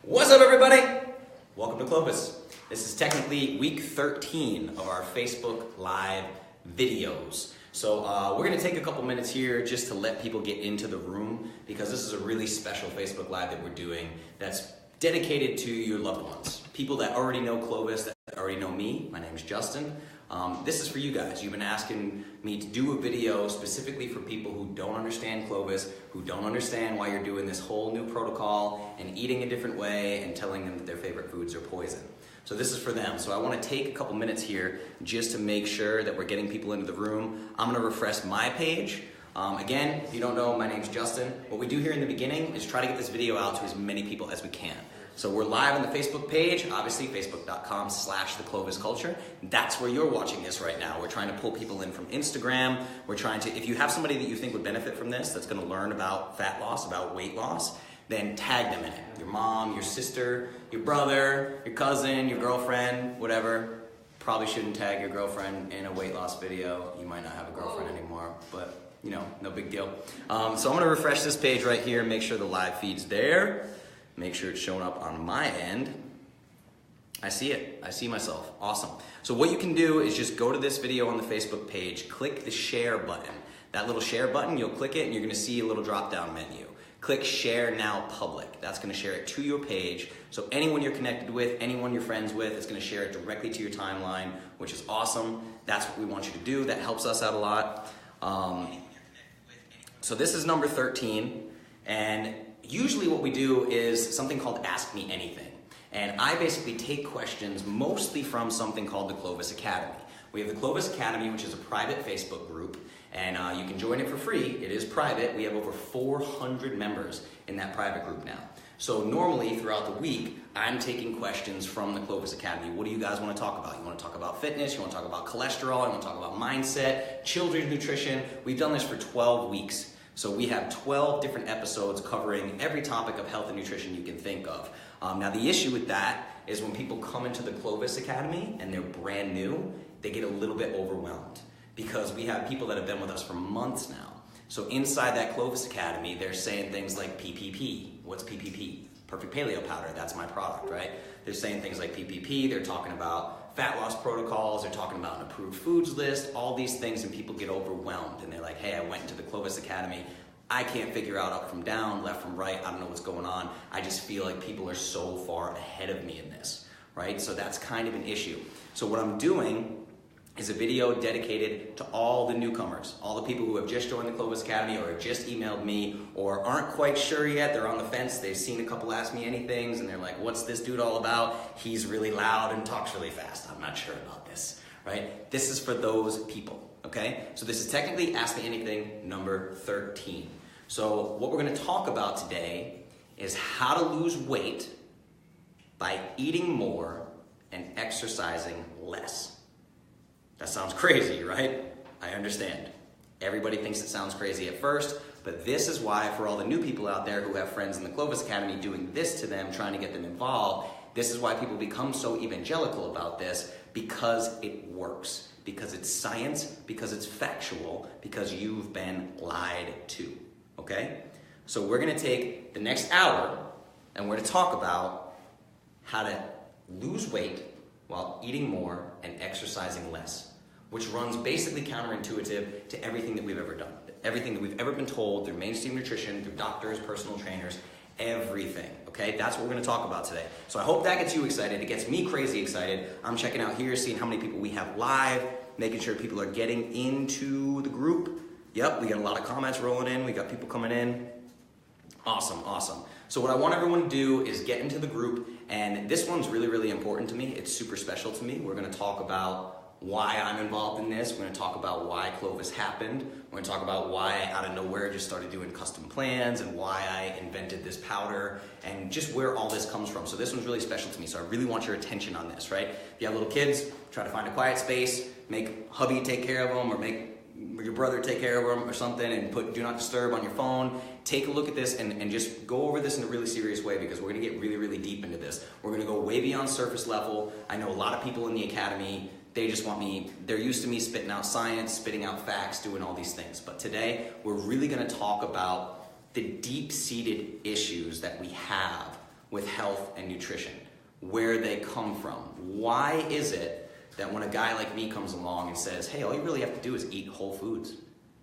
What's up, everybody? Welcome to Clovis. This is technically week 13 of our Facebook Live videos. So we're going to take a couple minutes here just to let people get into the room because this is a really special Facebook Live that we're doing that's dedicated to your loved ones. People that already know Clovis, that already know me. My name is Justin. This is for you guys. You've been asking me to do a video specifically for people who don't understand Clovis, who don't understand why you're doing this whole new protocol and eating a different way and telling them that their favorite foods are poison. So this is for them. So I want to take a couple minutes here just to make sure that we're getting people into the room. I'm going to refresh my page. Again, if you don't know, my name's Justin. What we do here in the beginning is try to get this video out to as many people as we can. So we're live on the Facebook page, obviously facebook.com/theclovisculture. That's where you're watching this right now. We're trying to pull people in from Instagram. We're trying to, if you have somebody that you think would benefit from this, that's gonna learn about fat loss, about weight loss, then tag them in it. Your mom, your sister, your brother, your cousin, your girlfriend, whatever. Probably shouldn't tag your girlfriend in a weight loss video. You might not have a girlfriend anymore, but you know, no big deal. So I'm gonna refresh this page right here, make sure the live feed's there. Make sure it's showing up on my end. I see it, I see myself, awesome. So what you can do is just go to this video on the Facebook page, click the share button. That little share button, you'll click it and you're gonna see a little drop down menu. Click share now public. That's gonna share it to your page. So anyone you're connected with, anyone you're friends with, it's gonna share it directly to your timeline, which is awesome. That's what we want you to do. That helps us out a lot. So this is number 13, and usually what we do is something called Ask Me Anything. And I basically take questions mostly from something called the Clovis Academy. We have the Clovis Academy, which is a private Facebook group, and you can join it for free. It is private. We have over 400 members in that private group now. So normally throughout the week, I'm taking questions from the Clovis Academy. What do you guys want to talk about? You want to talk about fitness? You want to talk about cholesterol? You want to talk about mindset, children's nutrition? We've done this for 12 weeks. So we have 12 different episodes covering every topic of health and nutrition you can think of. Now the issue with that is when people come into the Clovis Academy and they're brand new, they get a little bit overwhelmed because we have people that have been with us for months now. So inside that Clovis Academy, they're saying things like PPP. What's PPP? Perfect Paleo Powder, that's my product, right? They're saying things like PPP, they're talking about fat loss protocols, they're talking about an approved foods list, all these things, and people get overwhelmed and they're like, hey, I went into the Clovis Academy, I can't figure out up from down, left from right, I don't know what's going on. I just feel like people are so far ahead of me in this, right? So that's kind of an issue. So what I'm doing is a video dedicated to all the newcomers, all the people who have just joined the Clovis Academy or have just emailed me or aren't quite sure yet, they're on the fence, they've seen a couple Ask Me Anythings and they're like, what's this dude all about? He's really loud and talks really fast. I'm not sure about this, right? This is for those people, okay? So this is technically Ask Me Anything number 13. So what we're gonna talk about today is how to lose weight by eating more and exercising less. That sounds crazy, right? I understand. Everybody thinks it sounds crazy at first, but this is why for all the new people out there who have friends in the Clovis Academy doing this to them, trying to get them involved, this is why people become so evangelical about this, because it works, because it's science, because it's factual, because you've been lied to, okay? So we're gonna take the next hour and we're gonna talk about how to lose weight while eating more and exercising less, which runs basically counterintuitive to everything that we've ever done, everything that we've ever been told through mainstream nutrition, through doctors, personal trainers, everything, okay? That's what we're gonna talk about today. So I hope that gets you excited. It gets me crazy excited. I'm checking out here, seeing how many people we have live, making sure people are getting into the group. Yep, we got a lot of comments rolling in. We got people coming in. Awesome, awesome. So what I want everyone to do is get into the group, and this one's really, really important to me. It's super special to me. We're gonna talk about why I'm involved in this. We're gonna talk about why Clovis happened. We're gonna talk about why I, out of nowhere, just started doing custom plans and why I invented this powder and just where all this comes from. So this one's really special to me, so I really want your attention on this, right? If you have little kids, try to find a quiet space, make hubby take care of them or make your brother take care of them or something and put do not disturb on your phone. Take a look at this and just go over this in a really serious way because we're gonna get really, really deep into this. We're gonna go way beyond surface level. I know a lot of people in the academy, they just want me, they're used to me spitting out science, spitting out facts, doing all these things. But today, we're really gonna talk about the deep-seated issues that we have with health and nutrition, where they come from. Why is it that when a guy like me comes along and says, hey, all you really have to do is eat whole foods,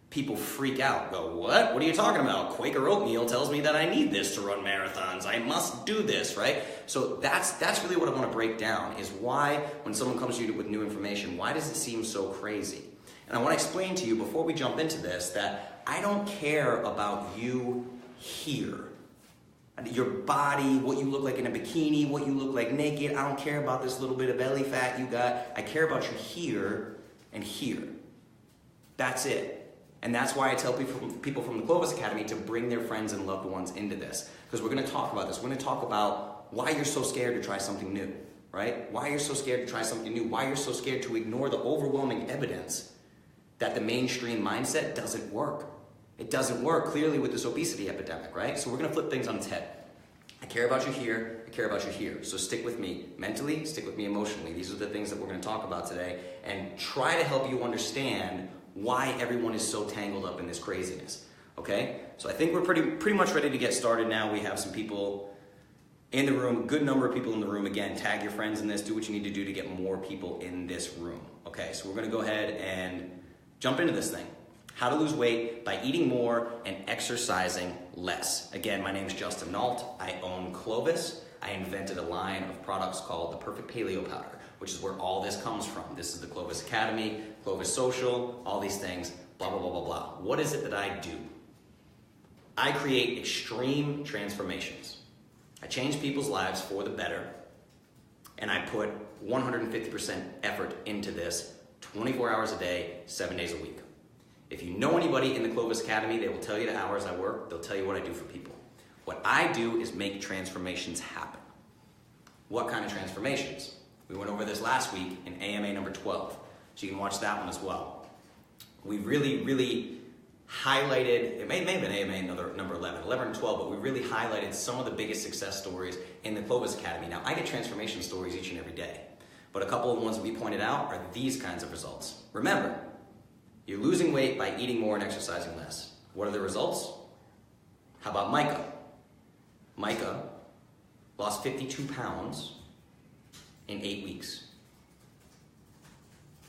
people freak out, go, what? What are you talking about? Quaker oatmeal tells me that I need this to run marathons. I must do this, right? So that's really what I want to break down, is why when someone comes to you with new information, why does it seem so crazy? And I want to explain to you before we jump into this that I don't care about you here. Your body, what you look like in a bikini, what you look like naked. I don't care about this little bit of belly fat you got. I care about you here and here. That's it. And that's why I tell people from the Clovis Academy to bring their friends and loved ones into this. Because we're going to talk about this. We're going to talk about why you're so scared to try something new, right? Why you're so scared to try something new. Why you're so scared to ignore the overwhelming evidence that the mainstream mindset doesn't work. It doesn't work clearly with this obesity epidemic, right? So we're going to flip things on its head. I care about you here, I care about you here. So stick with me mentally, stick with me emotionally. These are the things that we're going to talk about today and try to help you understand why everyone is so tangled up in this craziness, okay? So I think we're pretty much ready to get started now. We have some people in the room, a good number of people in the room. Again, tag your friends in this, do what you need to do to get more people in this room, okay? So we're going to go ahead and jump into this thing. How to lose weight by eating more and exercising less. Again, my name is Justin Nault. I own Clovis. I invented a line of products called the Perfect Paleo Powder, which is where all this comes from. This is the Clovis Academy, Clovis Social, all these things, blah, blah, blah, blah, blah. What is it that I do? I create extreme transformations. I change people's lives for the better, and I put 150% effort into this 24 hours a day, 7 days a week. If you know anybody in the Clovis Academy, they will tell you the hours I work. They'll tell you what I do for people. What I do is make transformations happen. What kind of transformations? We went over this last week in AMA number 12, so you can watch that one as well. We really highlighted, it may have been AMA number 11 and 12, but we really highlighted some of the biggest success stories in the Clovis Academy. Now, I get transformation stories each and every day, but a couple of the ones that we pointed out are these kinds of results. Remember, you're losing weight by eating more and exercising less. What are the results? How about Micah? Micah lost 52 pounds in 8 weeks.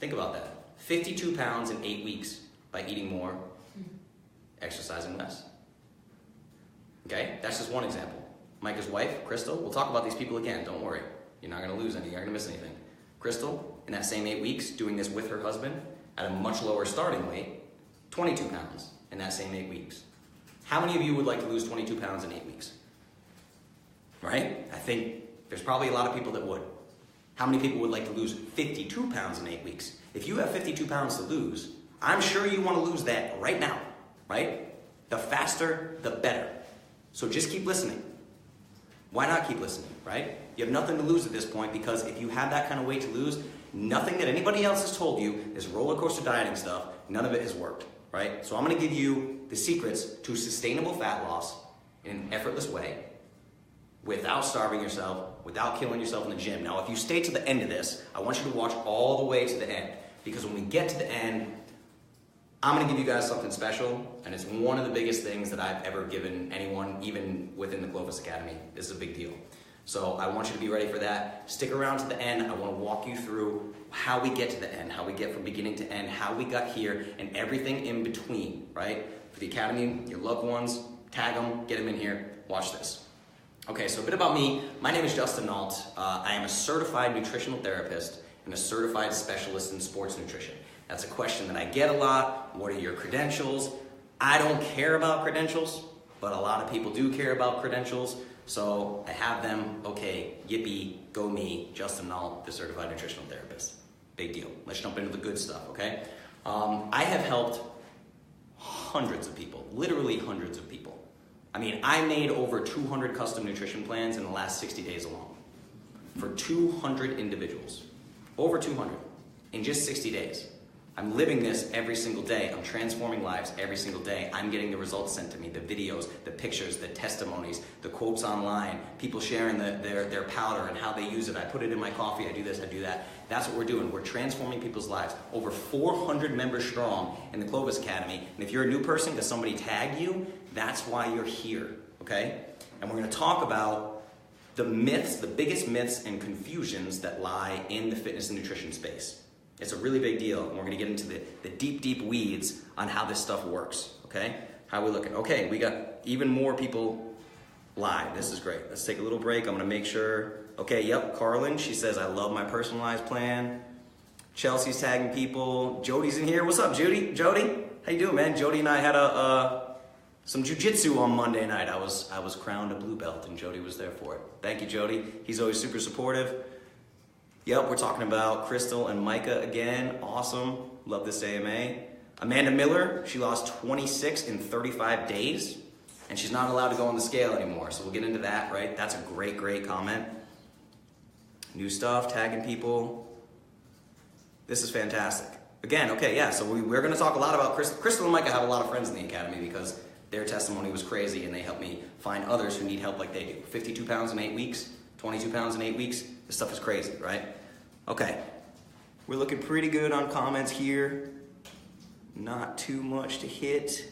Think about that. 52 pounds in 8 weeks by eating more, exercising less. Okay, that's just one example. Micah's wife, Crystal, we'll talk about these people again, don't worry. You're not gonna lose any, you're not gonna miss anything. Crystal, in that same 8 weeks, doing this with her husband, at a much lower starting weight, 22 pounds in that same 8 weeks. How many of you would like to lose 22 pounds in 8 weeks? Right? I think there's probably a lot of people that would. How many people would like to lose 52 pounds in 8 weeks? If you have 52 pounds to lose, I'm sure you want to lose that right now, right? The faster, the better. So just keep listening. Why not keep listening, right? You have nothing to lose at this point, because if you have that kind of weight to lose, nothing that anybody else has told you, this roller coaster dieting stuff, none of it has worked, right? So I'm going to give you the secrets to sustainable fat loss in an effortless way, without starving yourself, without killing yourself in the gym. Now, if you stay to the end of this, I want you to watch all the way to the end, because when we get to the end, I'm going to give you guys something special, and it's one of the biggest things that I've ever given anyone, even within the Clovis Academy. This is a big deal. So I want you to be ready for that. Stick around to the end. I want to walk you through how we get to the end, how we get from beginning to end, how we got here, and everything in between, right? For the Academy, your loved ones, tag them, get them in here, watch this. Okay, so a bit about me. My name is Justin Nault. I am a certified nutritional therapist and a certified specialist in sports nutrition. That's a question that I get a lot. What are your credentials? I don't care about credentials, but a lot of people do care about credentials. So I have them. Okay, yippee, go me, Justin Nault, the certified nutritional therapist. Big deal. Let's jump into the good stuff, okay? I have helped hundreds of people, literally hundreds of people. I mean, I made over 200 custom nutrition plans in the last 60 days alone for 200 individuals, over 200 in just 60 days. I'm living this every single day. I'm transforming lives every single day. I'm getting the results sent to me, the videos, the pictures, the testimonies, the quotes online, people sharing their powder and how they use it. I put it in my coffee, I do this, I do that. That's what we're doing. We're transforming people's lives. Over 400 members strong in the Clovis Academy. And if you're a new person because somebody tagged you, that's why you're here, okay? And we're gonna talk about the myths, the biggest myths and confusions that lie in the fitness and nutrition space. It's a really big deal, and we're gonna get into the deep, deep weeds on how this stuff works, okay? How we looking? Okay, we got even more people live. This is great. Let's take a little break. I'm gonna make sure. Okay, yep, Carlin, she says, I love my personalized plan. Chelsea's tagging people. Jody's in here. What's up, Judy? Jody? How you doing, man? Jody and I had some jiu-jitsu on Monday night. I was crowned a blue belt, and Jody was there for it. Thank you, Jody. He's always super supportive. Yep, we're talking about Crystal and Micah again. Awesome. Love this AMA. Amanda Miller, she lost 26 in 35 days, and she's not allowed to go on the scale anymore. So we'll get into that, right? That's a great, great comment. New stuff, tagging people. This is fantastic. Again, okay, yeah, so we're going to talk a lot about Crystal and Micah have a lot of friends in the academy because their testimony was crazy, and they helped me find others who need help like they do. 52 pounds in 8 weeks, 22 pounds in 8 weeks. This stuff is crazy, right? Okay, we're looking pretty good on comments here. Not too much to hit.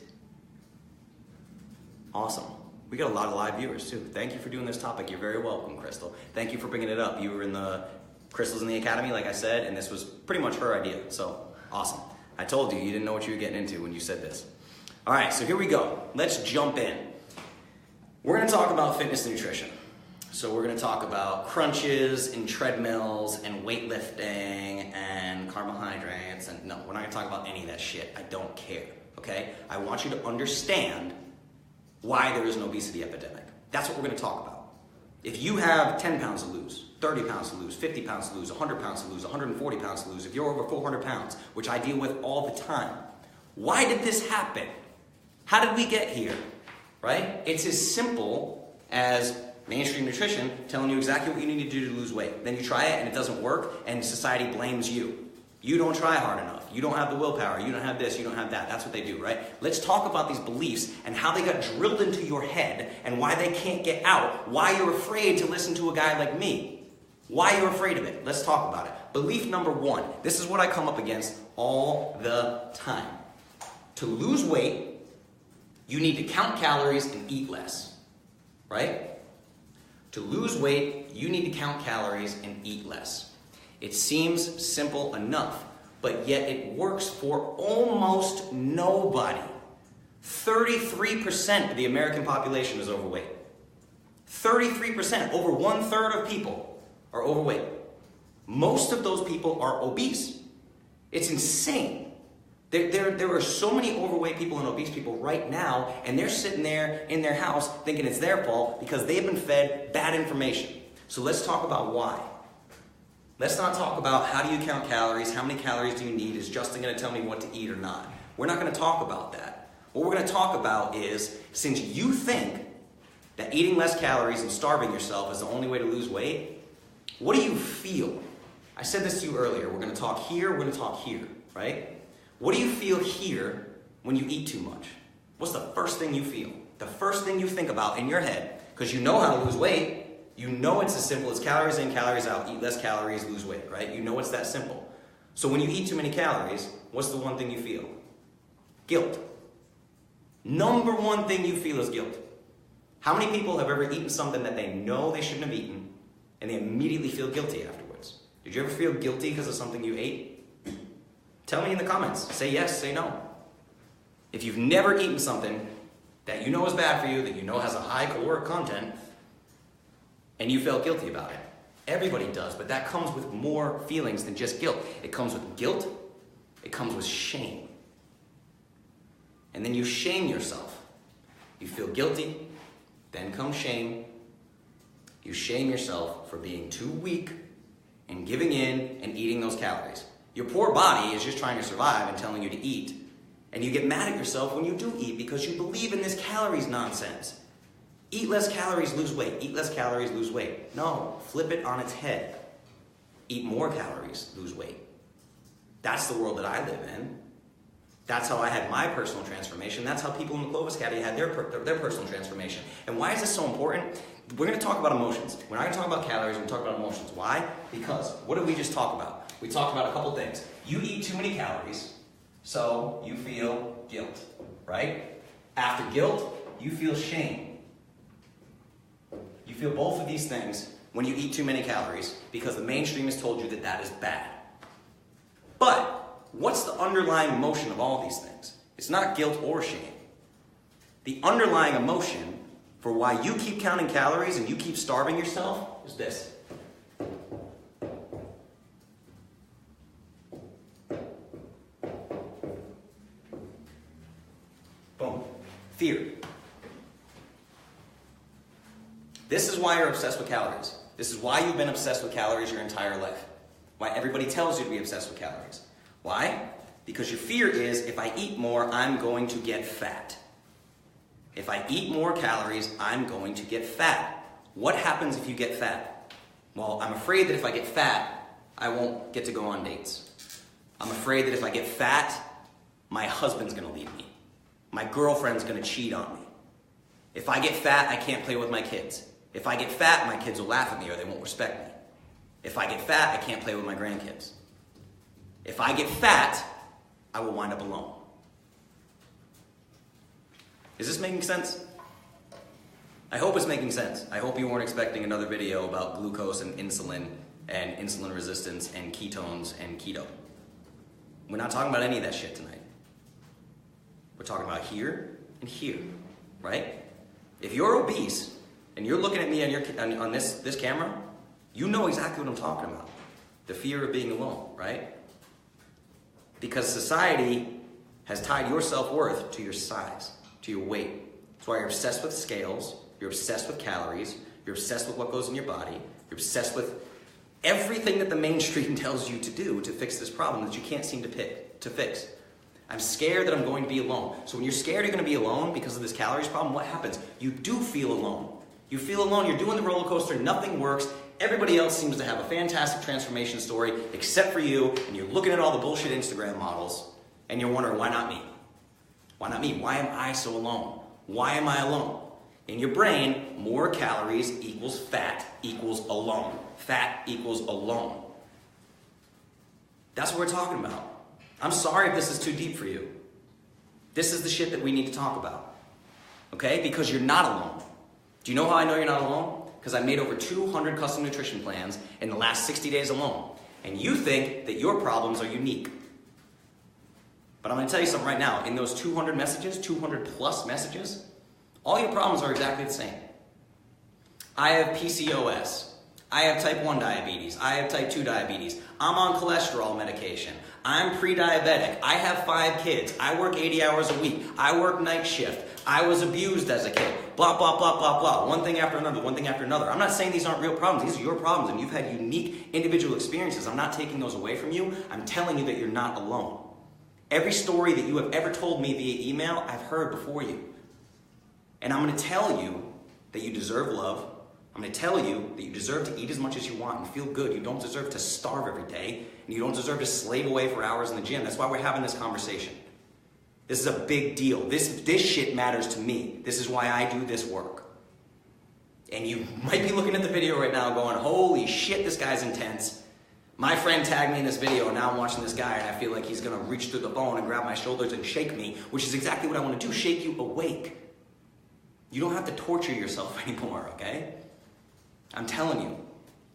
Awesome. We got a lot of live viewers too. Thank you for doing this topic. You're very welcome, Crystal. Thank you for bringing it up. You were in the Crystal's in the Academy, like I said, and this was pretty much her idea. So awesome. I told you didn't know what you were getting into when you said this. All right, so here we go. Let's jump in. We're going to talk about fitness and nutrition. So we're going to talk about crunches and treadmills and weightlifting and carbohydrates. And no, we're not going to talk about any of that shit. I don't care, okay? I want you to understand why there is an obesity epidemic. That's what we're going to talk about. If you have 10 pounds to lose, 30 pounds to lose, 50 pounds to lose, 100 pounds to lose, 140 pounds to lose, if you're over 400 pounds, which I deal with all the time, why did this happen? How did we get here, right? It's as simple as mainstream nutrition telling you exactly what you need to do to lose weight. Then you try it and it doesn't work, and society blames you. You don't try hard enough. You don't have the willpower. You don't have this. You don't have that. That's what they do, right? Let's talk about these beliefs and how they got drilled into your head and why they can't get out. Why you're afraid to listen to a guy like me. Why you're afraid of it. Let's talk about it. Belief number one. This is what I come up against all the time. To lose weight, you need to count calories and eat less, right? To lose weight, you need to count calories and eat less. It seems simple enough, but yet it works for almost nobody. 33% of the American population is overweight. 33%, over 1/3 of people are overweight. Most of those people are obese. It's insane. There are so many overweight people and obese people right now, and they're sitting there in their house thinking it's their fault because they've been fed bad information. So let's talk about why. Let's not talk about how do you count calories, how many calories do you need, is Justin going to tell me what to eat or not? We're not going to talk about that. What we're going to talk about is, since you think that eating less calories and starving yourself is the only way to lose weight, what do you feel? I said this to you earlier. We're going to talk here, we're going to talk here, right? What do you feel here when you eat too much? What's the first thing you feel? The first thing you think about in your head, because you know how to lose weight. You know it's as simple as calories in, calories out. Eat less calories, lose weight, right? You know it's that simple. So when you eat too many calories, what's the one thing you feel? Guilt. Number one thing you feel is guilt. How many people have ever eaten something that they know they shouldn't have eaten and they immediately feel guilty afterwards? Did you ever feel guilty because of something you ate? Tell me in the comments. Say yes, say no. If you've never eaten something that you know is bad for you, that you know has a high caloric content, and you felt guilty about it. Everybody does, but that comes with more feelings than just guilt. It comes with guilt, it comes with shame. And then you shame yourself. You feel guilty, then comes shame. You shame yourself for being too weak and giving in and eating those calories. Your poor body is just trying to survive and telling you to eat. And you get mad at yourself when you do eat because you believe in this calories nonsense. Eat less calories, lose weight. Eat less calories, lose weight. No, flip it on its head. Eat more calories, lose weight. That's the world that I live in. That's how I had my personal transformation. That's how people in the Clovis Academy had their personal transformation. And why is this so important? We're going to talk about emotions. We're not going to talk about calories, we're going to talk about emotions. Why? Because what did we just talk about? We talked about a couple things. You eat too many calories, so you feel guilt, right? After guilt, you feel shame. You feel both of these things when you eat too many calories because the mainstream has told you that that is bad. But what's the underlying emotion of all these things? It's not guilt or shame. The underlying emotion for why you keep counting calories and you keep starving yourself is this. Boom. Fear. This is why you're obsessed with calories. This is why you've been obsessed with calories your entire life. Why everybody tells you to be obsessed with calories. Why? Because your fear is, if I eat more, I'm going to get fat. If I eat more calories, I'm going to get fat. What happens if you get fat? Well, I'm afraid that if I get fat, I won't get to go on dates. I'm afraid that if I get fat, my husband's gonna leave me. My girlfriend's gonna cheat on me. If I get fat, I can't play with my kids. If I get fat, my kids will laugh at me or they won't respect me. If I get fat, I can't play with my grandkids. If I get fat, I will wind up alone. Is this making sense? I hope it's making sense. I hope you weren't expecting another video about glucose and insulin resistance and ketones and keto. We're not talking about any of that shit tonight. We're talking about here and here, right? If you're obese and you're looking at me on this camera, you know exactly what I'm talking about. The fear of being alone, right? Because society has tied your self-worth to your size, to your weight. That's why you're obsessed with scales, you're obsessed with calories, you're obsessed with what goes in your body, you're obsessed with everything that the mainstream tells you to do to fix this problem that you can't seem to fix. I'm scared that I'm going to be alone. So when you're scared you're going to be alone because of this calories problem, what happens? You do feel alone. You feel alone, you're doing the roller coaster, nothing works. Everybody else seems to have a fantastic transformation story except for you, and you're looking at all the bullshit Instagram models, and you're wondering, why not me? Why not me? Why am I so alone? Why am I alone? In your brain, more calories equals fat equals alone. Fat equals alone. That's what we're talking about. I'm sorry if this is too deep for you. This is the shit that we need to talk about. Okay? Because you're not alone. Do you know how I know you're not alone? Because I made over 200 custom nutrition plans in the last 60 days alone. And you think that your problems are unique. But I'm going to tell you something right now. In those 200 messages, 200 plus messages, all your problems are exactly the same. I have PCOS. I have type 1 diabetes. I have type 2 diabetes. I'm on cholesterol medication. I'm pre-diabetic. I have 5 kids. I work 80 hours a week. I work night shift. I was abused as a kid. Blah, blah, blah, blah, blah. One thing after another, one thing after another. I'm not saying these aren't real problems. These are your problems, and you've had unique individual experiences. I'm not taking those away from you. I'm telling you that you're not alone. Every story that you have ever told me via email, I've heard before you. And I'm going to tell you that you deserve love. I'm going to tell you that you deserve to eat as much as you want and feel good. You don't deserve to starve every day, and you don't deserve to slave away for hours in the gym. That's why we're having this conversation. This is a big deal. This shit matters to me. This is why I do this work. And you might be looking at the video right now going, holy shit, this guy's intense. My friend tagged me in this video, and now I'm watching this guy, and I feel like he's going to reach through the phone and grab my shoulders and shake me, which is exactly what I want to do, shake you awake. You don't have to torture yourself anymore, okay? I'm telling you,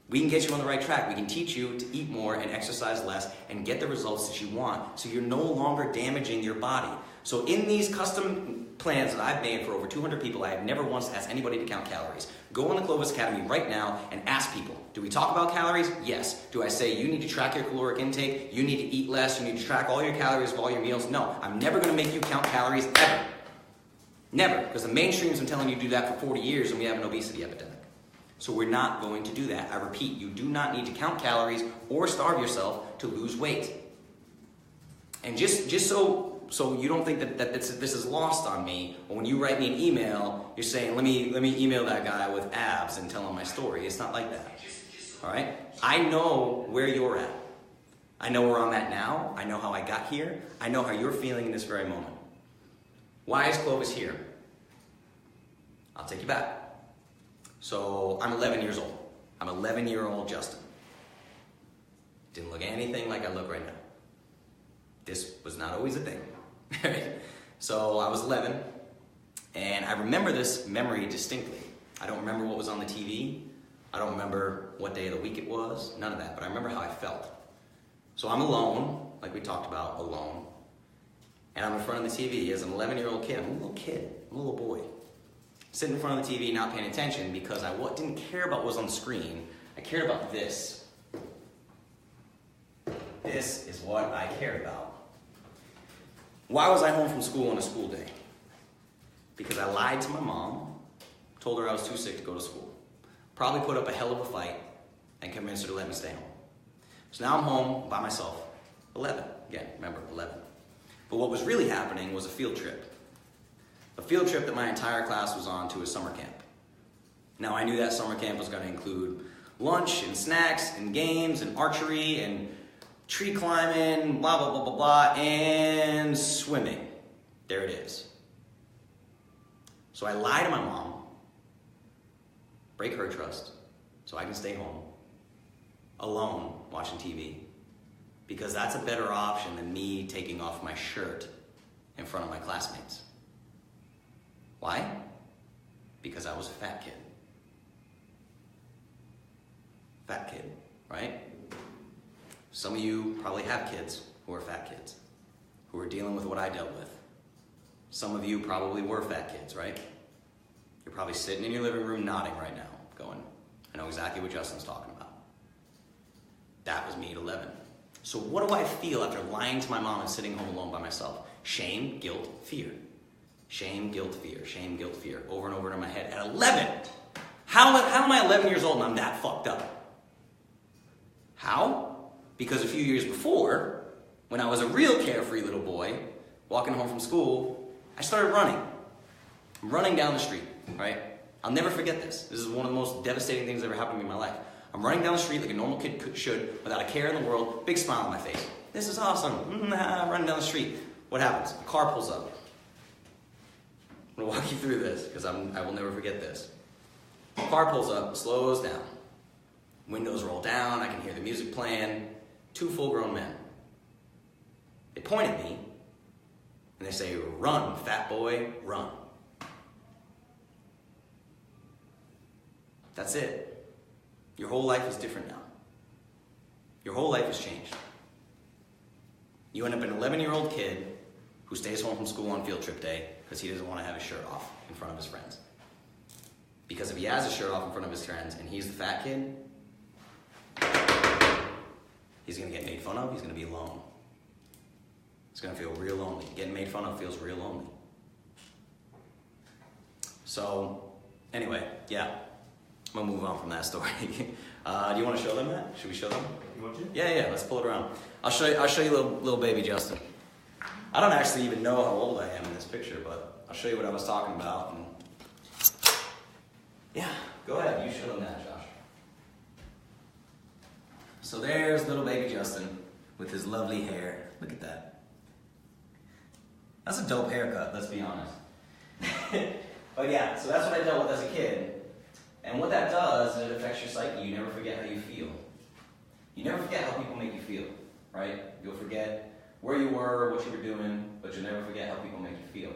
we can get you on the right track. We can teach you to eat more and exercise less and get the results that you want so you're no longer damaging your body. So in these custom plans that I've made for over 200 people, I have never once asked anybody to count calories. Go on the Clovis Academy right now and ask people, do we talk about calories? Yes. Do I say you need to track your caloric intake, you need to eat less, you need to track all your calories of all your meals? No, I'm never going to make you count calories ever. Never, because the mainstream's been telling you to do that for 40 years and we have an obesity epidemic. So we're not going to do that. I repeat, you do not need to count calories or starve yourself to lose weight. And just so you don't think that this is lost on me, or when you write me an email, you're saying, let me email that guy with abs and tell him my story. It's not like that. All right? I know where you're at. I know where I'm at now. I know how I got here. I know how you're feeling in this very moment. Why is Clovis here? I'll take you back. So I'm 11 years old. I'm 11-year-old Justin. Didn't look anything like I look right now. This was not always a thing. So I was 11, and I remember this memory distinctly. I don't remember what was on the TV. I don't remember what day of the week it was, none of that, but I remember how I felt. So I'm alone, like we talked about, alone. And I'm in front of the TV as an 11-year-old kid. I'm a little kid, I'm a little boy. Sitting in front of the TV, not paying attention because I didn't care about what was on the screen. I cared about this. This is what I cared about. Why was I home from school on a school day? Because I lied to my mom, told her I was too sick to go to school. Probably put up a hell of a fight and convinced her to let me stay home. So now I'm home by myself, 11. Again, remember, 11. But what was really happening was a field trip. A field trip that my entire class was on to a summer camp. Now I knew that summer camp was going to include lunch and snacks and games and archery and tree climbing, blah, blah, blah, blah, blah, and swimming. There it is. So I lie to my mom, break her trust, so I can stay home, alone, watching TV, because that's a better option than me taking off my shirt in front of my classmates. Why? Because I was a fat kid. Fat kid, right? Some of you probably have kids who are fat kids, who are dealing with what I dealt with. Some of you probably were fat kids, right? You're probably sitting in your living room nodding right now, going, I know exactly what Justin's talking about. That was me at 11. So what do I feel after lying to my mom and sitting home alone by myself? Shame, guilt, fear. Shame, guilt, fear. Shame, guilt, fear. Over and over in my head. At 11! How am I 11 years old and I'm that fucked up? How? Because a few years before, when I was a real carefree little boy, walking home from school, I started running. I'm running down the street, right? I'll never forget this. This is one of the most devastating things that ever happened to me in my life. I'm running down the street like a normal kid should, without a care in the world, big smile on my face. This is awesome. Running down the street. What happens? A car pulls up. I'm gonna walk you through this, because I will never forget this. A car pulls up, slows down. Windows roll down, I can hear the music playing. 2 full-grown men. They point at me, and they say, run, fat boy, run. That's it. Your whole life is different now. Your whole life has changed. You end up an 11-year-old kid who stays home from school on field trip day because he doesn't want to have his shirt off in front of his friends. Because if he has his shirt off in front of his friends and he's the fat kid, he's going to get made fun of, he's going to be alone. He's going to feel real lonely. Getting made fun of feels real lonely. So, anyway, yeah. I'm going to move on from that story. Do you want to show them that? Should we show them? You want to? Yeah, let's pull it around. I'll show you little baby Justin. I don't actually even know how old I am in this picture, but I'll show you what I was talking about. And yeah, go ahead. You show them that, Josh. So there's little baby Justin with his lovely hair. Look at that. That's a dope haircut, let's be honest. But yeah, so that's what I dealt with as a kid. And what that does is it affects your psyche. You never forget how you feel. You never forget how people make you feel, right? You'll forget where you were, what you were doing, but you'll never forget how people make you feel.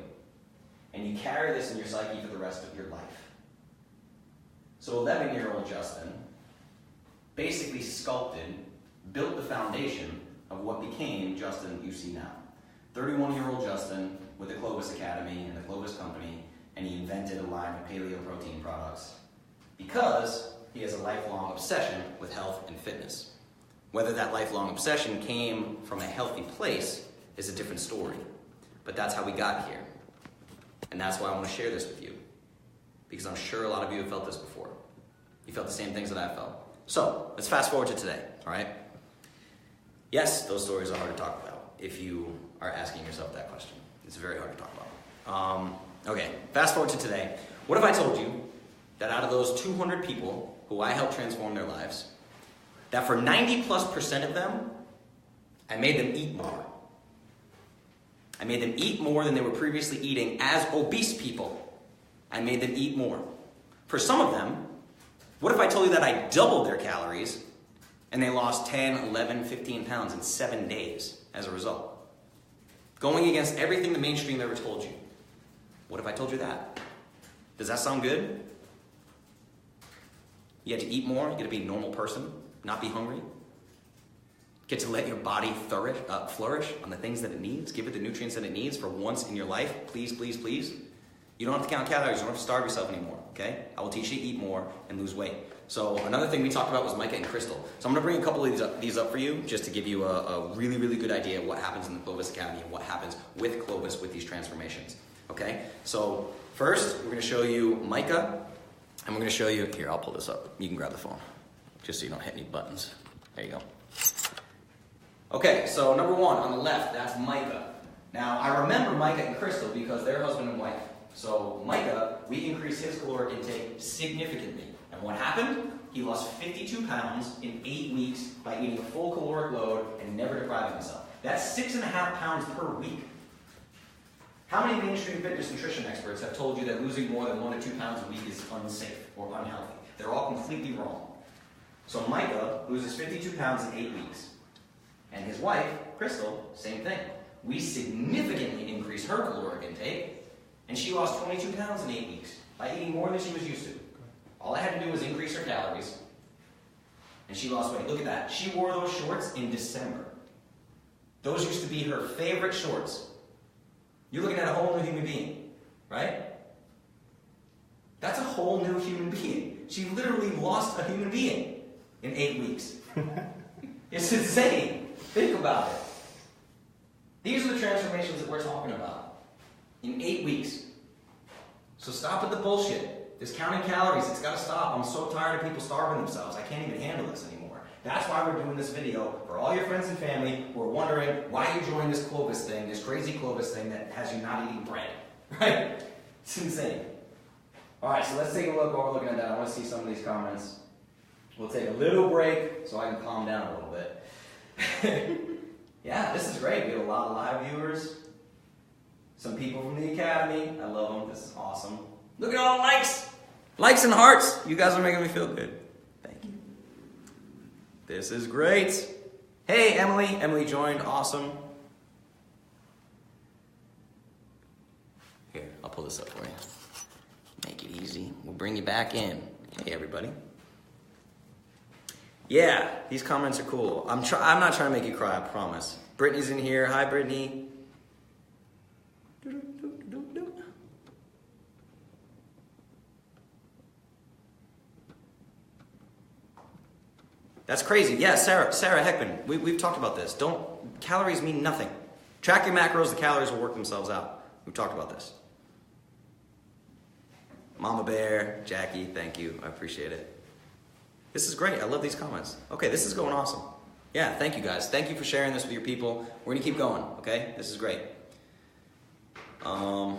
And you carry this in your psyche for the rest of your life. So 11-year-old Justin basically sculpted, built the foundation of what became Justin you see now. 31-year-old Justin with the Clovis Academy and the Clovis Company, and he invented a line of paleo protein products because he has a lifelong obsession with health and fitness. Whether that lifelong obsession came from a healthy place is a different story, but that's how we got here. And that's why I want to share this with you, because I'm sure a lot of you have felt this before. You felt the same things that I felt. So, let's fast forward to today, all right? Yes, those stories are hard to talk about if you are asking yourself that question. It's very hard to talk about. Okay, fast forward to today. What if I told you that out of those 200 people who I helped transform their lives, that for 90+% of them, I made them eat more. I made them eat more than they were previously eating as obese people. I made them eat more. For some of them, what if I told you that I doubled their calories and they lost 10, 11, 15 pounds in 7 days as a result? Going against everything the mainstream ever told you. What if I told you that? Does that sound good? You get to eat more, you get to be a normal person, not be hungry. Get to let your body flourish on the things that it needs, give it the nutrients that it needs for once in your life. Please, please, please. You don't have to count calories, you don't have to starve yourself anymore, okay? I will teach you to eat more and lose weight. So another thing we talked about was Micah and Crystal. So I'm gonna bring a couple of these up for you just to give you a really, really good idea of what happens in the Clovis Academy and what happens with Clovis with these transformations, okay? So first, we're gonna show you Micah, and we're gonna show you, here, I'll pull this up. You can grab the phone, just so you don't hit any buttons. There you go. Okay, so number one on the left, that's Micah. Now, I remember Micah and Crystal because they're husband and wife. So Micah, we increased his caloric intake significantly. And what happened? He lost 52 pounds in 8 weeks by eating a full caloric load and never depriving himself. That's 6.5 pounds per week. How many mainstream fitness nutrition experts have told you that losing more than 1 to 2 pounds a week is unsafe or unhealthy? They're all completely wrong. So Micah loses 52 pounds in 8 weeks. And his wife, Crystal, same thing. We significantly increased her caloric intake, and she lost 22 pounds in 8 weeks by eating more than she was used to. All I had to do was increase her calories, and she lost weight. Look at that. She wore those shorts in December. Those used to be her favorite shorts. You're looking at a whole new human being, right? That's a whole new human being. She literally lost a human being in 8 weeks. It's insane. Think about it. These are the transformations that we're talking about in 8 weeks. So stop with the bullshit. This counting calories, it's got to stop. I'm so tired of people starving themselves. I can't even handle this anymore. That's why we're doing this video for all your friends and family who are wondering why you joined this Clovis thing, this crazy Clovis thing that has you not eating bread. Right? It's insane. All right, so let's take a look while we're looking at that. I want to see some of these comments. We'll take a little break so I can calm down a little bit. Yeah, this is great. We have a lot of live viewers. Some people from the Academy. I love them. This is awesome. Look at all the likes. Likes and hearts. You guys are making me feel good. Thank you. This is great. Hey, Emily. Emily joined. Awesome. Here, I'll pull this up for you. Make it easy. We'll bring you back in. Hey, everybody. Yeah, these comments are cool. I'm not trying to make you cry, I promise. Brittany's in here. Hi, Brittany. That's crazy. Yeah, Sarah Heckman, we've talked about this. Calories mean nothing. Track your macros, the calories will work themselves out. We've talked about this. Mama Bear, Jackie, thank you. I appreciate it. This is great. I love these comments. Okay, this is going awesome. Yeah, thank you guys. Thank you for sharing this with your people. We're going to keep going, okay? This is great. All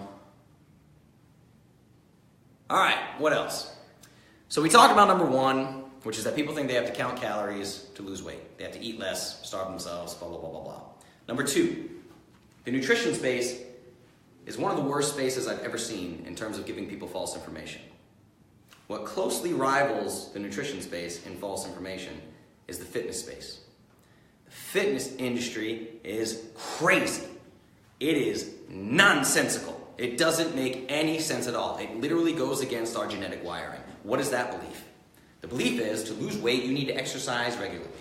right, what else? So we talked about number one, which is that people think they have to count calories to lose weight. They have to eat less, starve themselves, blah, blah, blah, blah, blah. Number two, the nutrition space is one of the worst spaces I've ever seen in terms of giving people false information. What closely rivals the nutrition space in false information is the fitness space. The fitness industry is crazy. It is nonsensical. It doesn't make any sense at all. It literally goes against our genetic wiring. What is that belief? The belief is to lose weight, you need to exercise regularly.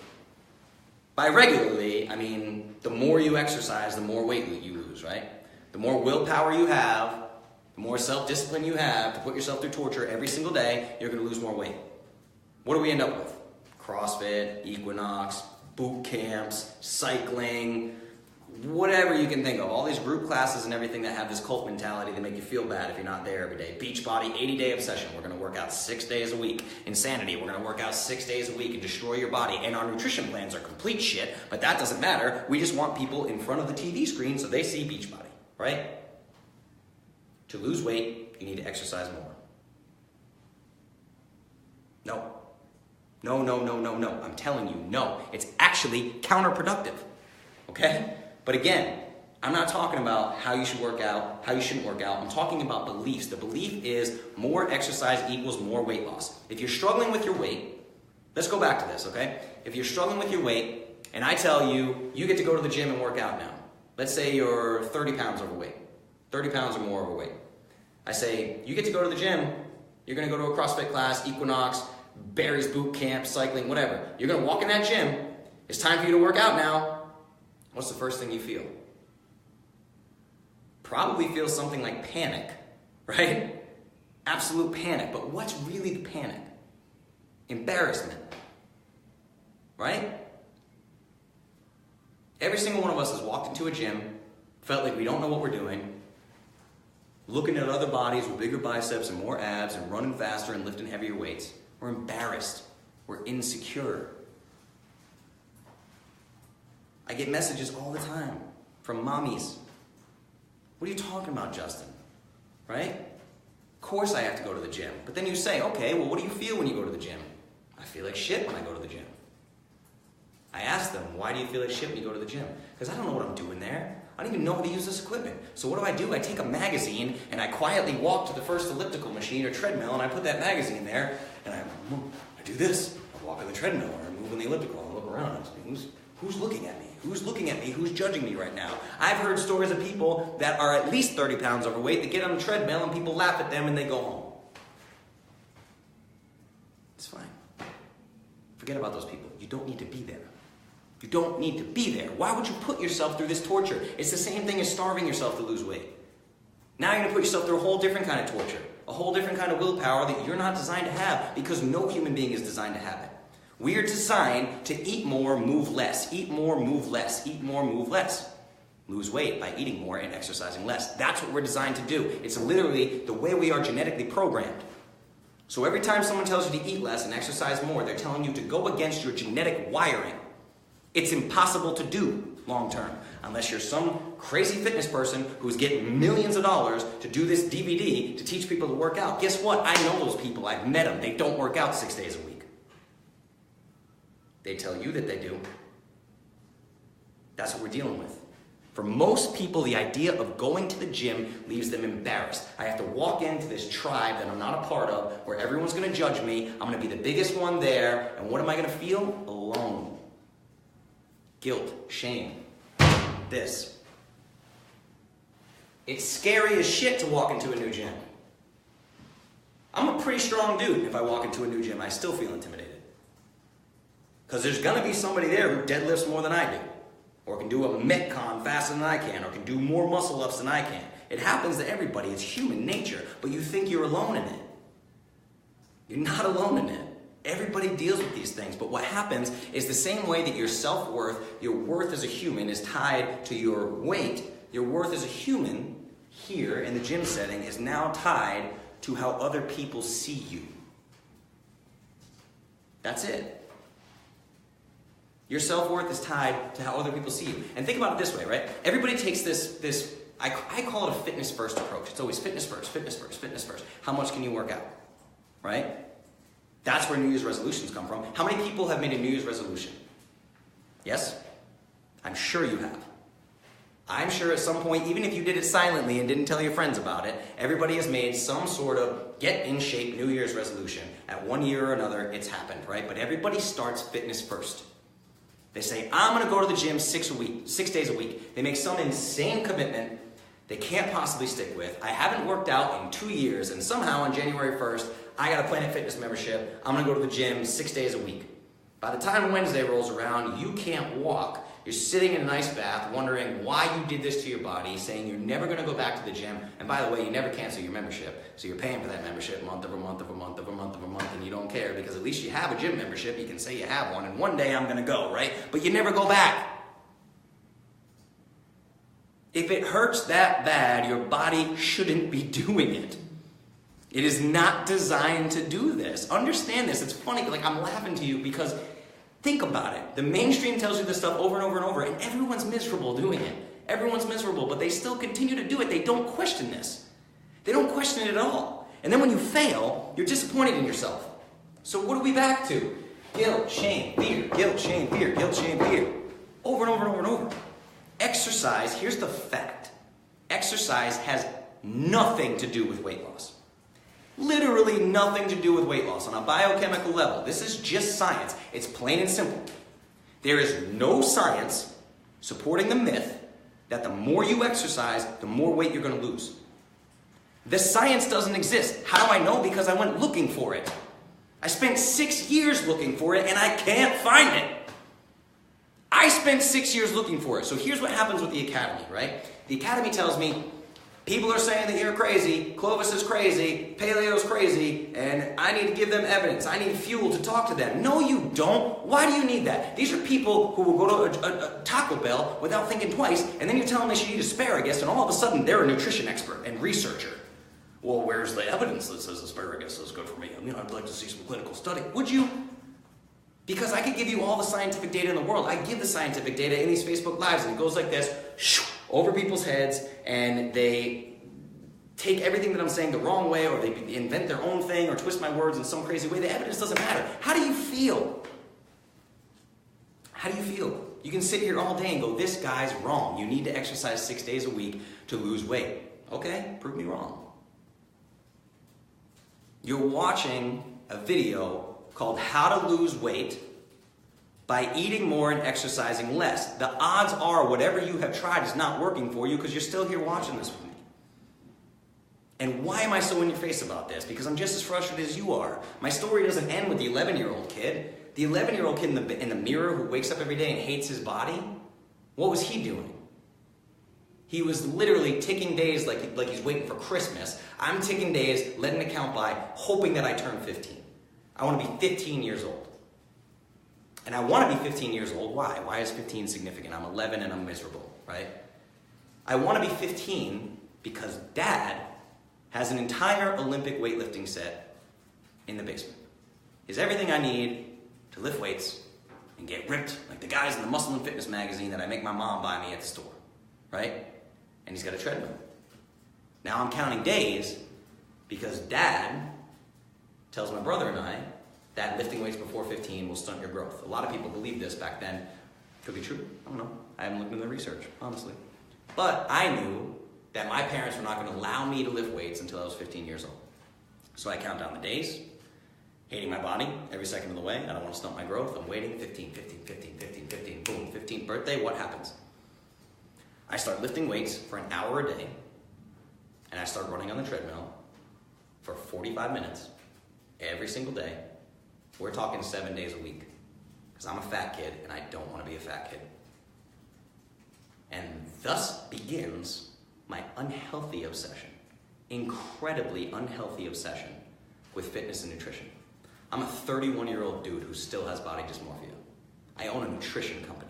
By regularly, I mean the more you exercise, the more weight you lose, right? The more willpower you have, the more self-discipline you have to put yourself through torture every single day, you're going to lose more weight. What do we end up with? CrossFit, Equinox, boot camps, cycling, whatever you can think of. All these group classes and everything that have this cult mentality that make you feel bad if you're not there every day. Beachbody, 80-day obsession. We're going to work out 6 days a week. Insanity, we're going to work out 6 days a week and destroy your body. And our nutrition plans are complete shit, but that doesn't matter. We just want people in front of the TV screen so they see Beachbody, right? To lose weight, you need to exercise more. No. No, no, no, no, no. I'm telling you, no. It's actually counterproductive, okay? But again, I'm not talking about how you should work out, how you shouldn't work out. I'm talking about beliefs. The belief is more exercise equals more weight loss. If you're struggling with your weight, let's go back to this, okay? If you're struggling with your weight, and I tell you, you get to go to the gym and work out now. Let's say you're 30 pounds overweight, 30 pounds or more overweight. I say, you get to go to the gym, you're going to go to a CrossFit class, Equinox, Barry's boot camp, cycling, whatever. You're going to walk in that gym. It's time for you to work out now. What's the first thing you feel? Probably feel something like panic, right? Absolute panic. But what's really the panic? Embarrassment, right? Every single one of us has walked into a gym, felt like we don't know what we're doing, looking at other bodies with bigger biceps and more abs and running faster and lifting heavier weights. We're embarrassed. We're insecure. I get messages all the time from mommies. What are you talking about, Justin? Right? Of course I have to go to the gym. But then you say, okay, well, what do you feel when you go to the gym? I feel like shit when I go to the gym. I ask them, why do you feel like shit when you go to the gym? Because I don't know what I'm doing there. I don't even know how to use this equipment. So what do? I take a magazine and I quietly walk to the first elliptical machine or treadmill and I put that magazine there and I do this. I walk on the treadmill or I move on the elliptical and look around. Who's looking at me? Who's looking at me? Who's judging me right now? I've heard stories of people that are at least 30 pounds overweight that get on the treadmill and people laugh at them and they go home. It's fine. Forget about those people. You don't need to be there. You don't need to be there. Why would you put yourself through this torture? It's the same thing as starving yourself to lose weight. Now you're going to put yourself through a whole different kind of torture, a whole different kind of willpower that you're not designed to have because no human being is designed to have it. We are designed to eat more, move less. Eat more, move less. Eat more, move less. Lose weight by eating more and exercising less. That's what we're designed to do. It's literally the way we are genetically programmed. So every time someone tells you to eat less and exercise more, they're telling you to go against your genetic wiring. It's impossible to do long term unless you're some crazy fitness person who's getting millions of dollars to do this DVD to teach people to work out. Guess what? I know those people. I've met them. They don't work out 6 days a week. They tell you that they do. That's what we're dealing with. For most people, the idea of going to the gym leaves them embarrassed. I have to walk into this tribe that I'm not a part of, where everyone's going to judge me. I'm going to be the biggest one there. And what am I going to feel? Alone. Guilt, shame, this. It's scary as shit to walk into a new gym. I'm a pretty strong dude. If I walk into a new gym, I still feel intimidated. Because there's going to be somebody there who deadlifts more than I do. Or can do a Metcon faster than I can. Or can do more muscle ups than I can. It happens to everybody. It's human nature. But you think you're alone in it. You're not alone in it. Everybody deals with these things, but what happens is the same way that your self-worth, your worth as a human is tied to your weight, your worth as a human here in the gym setting is now tied to how other people see you. That's it. Your self-worth is tied to how other people see you. And think about it this way, right? Everybody takes this I call it a fitness first approach. It's always fitness first, fitness first, fitness first. How much can you work out, right? That's where New Year's resolutions come from. How many people have made a New Year's resolution? Yes? I'm sure you have. I'm sure at some point, even if you did it silently and didn't tell your friends about it, everybody has made some sort of get in shape New Year's resolution. At one year or another, it's happened, right? But everybody starts fitness first. They say, I'm going to go to the gym 6 days a week. They make some insane commitment they can't possibly stick with. I haven't worked out in 2 years, and somehow on January 1st, I got a Planet Fitness membership. I'm going to go to the gym 6 days a week. By the time Wednesday rolls around, you can't walk. You're sitting in an ice bath wondering why you did this to your body, saying you're never going to go back to the gym. And by the way, you never cancel your membership. So you're paying for that membership month over month over month over month over month, and you don't care because at least you have a gym membership. You can say you have one, and one day I'm going to go, right? But you never go back. If it hurts that bad, your body shouldn't be doing it. It is not designed to do this. Understand this. It's funny, like I'm laughing to you because think about it. The mainstream tells you this stuff over and over and over, and everyone's miserable doing it. Everyone's miserable, but they still continue to do it. They don't question this. They don't question it at all. And then when you fail, you're disappointed in yourself. So what are we back to? Guilt, shame, fear, guilt, shame, fear, guilt, shame, fear. Over and over and over and over. Exercise, here's the fact. Exercise has nothing to do with weight loss. Literally nothing to do with weight loss on a biochemical level. This is just science. It's plain and simple. There is no science supporting the myth that the more you exercise, the more weight you're going to lose. The science doesn't exist. How do I know? Because I went looking for it. I spent 6 years looking for it and I can't find it. I spent 6 years looking for it. So here's what happens with the Academy, right? The Academy tells me, people are saying that you're crazy, Clovis is crazy, Paleo's crazy, and I need to give them evidence. I need fuel to talk to them. No, you don't. Why do you need that? These are people who will go to a Taco Bell without thinking twice, and then you tell them they should eat asparagus, and all of a sudden they're a nutrition expert and researcher. Well, where's the evidence that says asparagus is good for me? I mean, I'd like to see some clinical study. Would you? Because I could give you all the scientific data in the world. I give the scientific data in these Facebook Lives, and it goes like this, over people's heads, and they take everything that I'm saying the wrong way, or they invent their own thing, or twist my words in some crazy way. The evidence doesn't matter. How do you feel? How do you feel? You can sit here all day and go, this guy's wrong. You need to exercise 6 days a week to lose weight. Okay, prove me wrong. You're watching a video called How to Lose Weight by Eating More and Exercising Less. The odds are whatever you have tried is not working for you because you're still here watching this with me. And why am I so in your face about this? Because I'm just as frustrated as you are. My story doesn't end with the 11-year-old kid. The 11-year-old kid in the mirror who wakes up every day and hates his body, what was he doing? He was literally ticking days like he's waiting for Christmas. I'm ticking days, letting it count by, hoping that I turn 15. I want to be 15 years old. And I want to be 15 years old. Why? Why is 15 significant? I'm 11 and I'm miserable, right? I want to be 15 because Dad has an entire Olympic weightlifting set in the basement. It's everything I need to lift weights and get ripped like the guys in the Muscle and Fitness magazine that I make my mom buy me at the store, right? And he's got a treadmill. Now I'm counting days because Dad tells my brother and I that lifting weights before 15 will stunt your growth. A lot of people believed this back then. Could be true. I don't know. I haven't looked into the research, honestly. But I knew that my parents were not going to allow me to lift weights until I was 15 years old. So I count down the days, hating my body every second of the way. I don't want to stunt my growth. I'm waiting. 15, 15, 15, 15, 15. Boom, 15th birthday. What happens? I start lifting weights for an hour a day, and I start running on the treadmill for 45 minutes every single day. We're talking 7 days a week, because I'm a fat kid, and I don't want to be a fat kid. And thus begins my unhealthy obsession, incredibly unhealthy obsession with fitness and nutrition. I'm a 31-year-old dude who still has body dysmorphia. I own a nutrition company.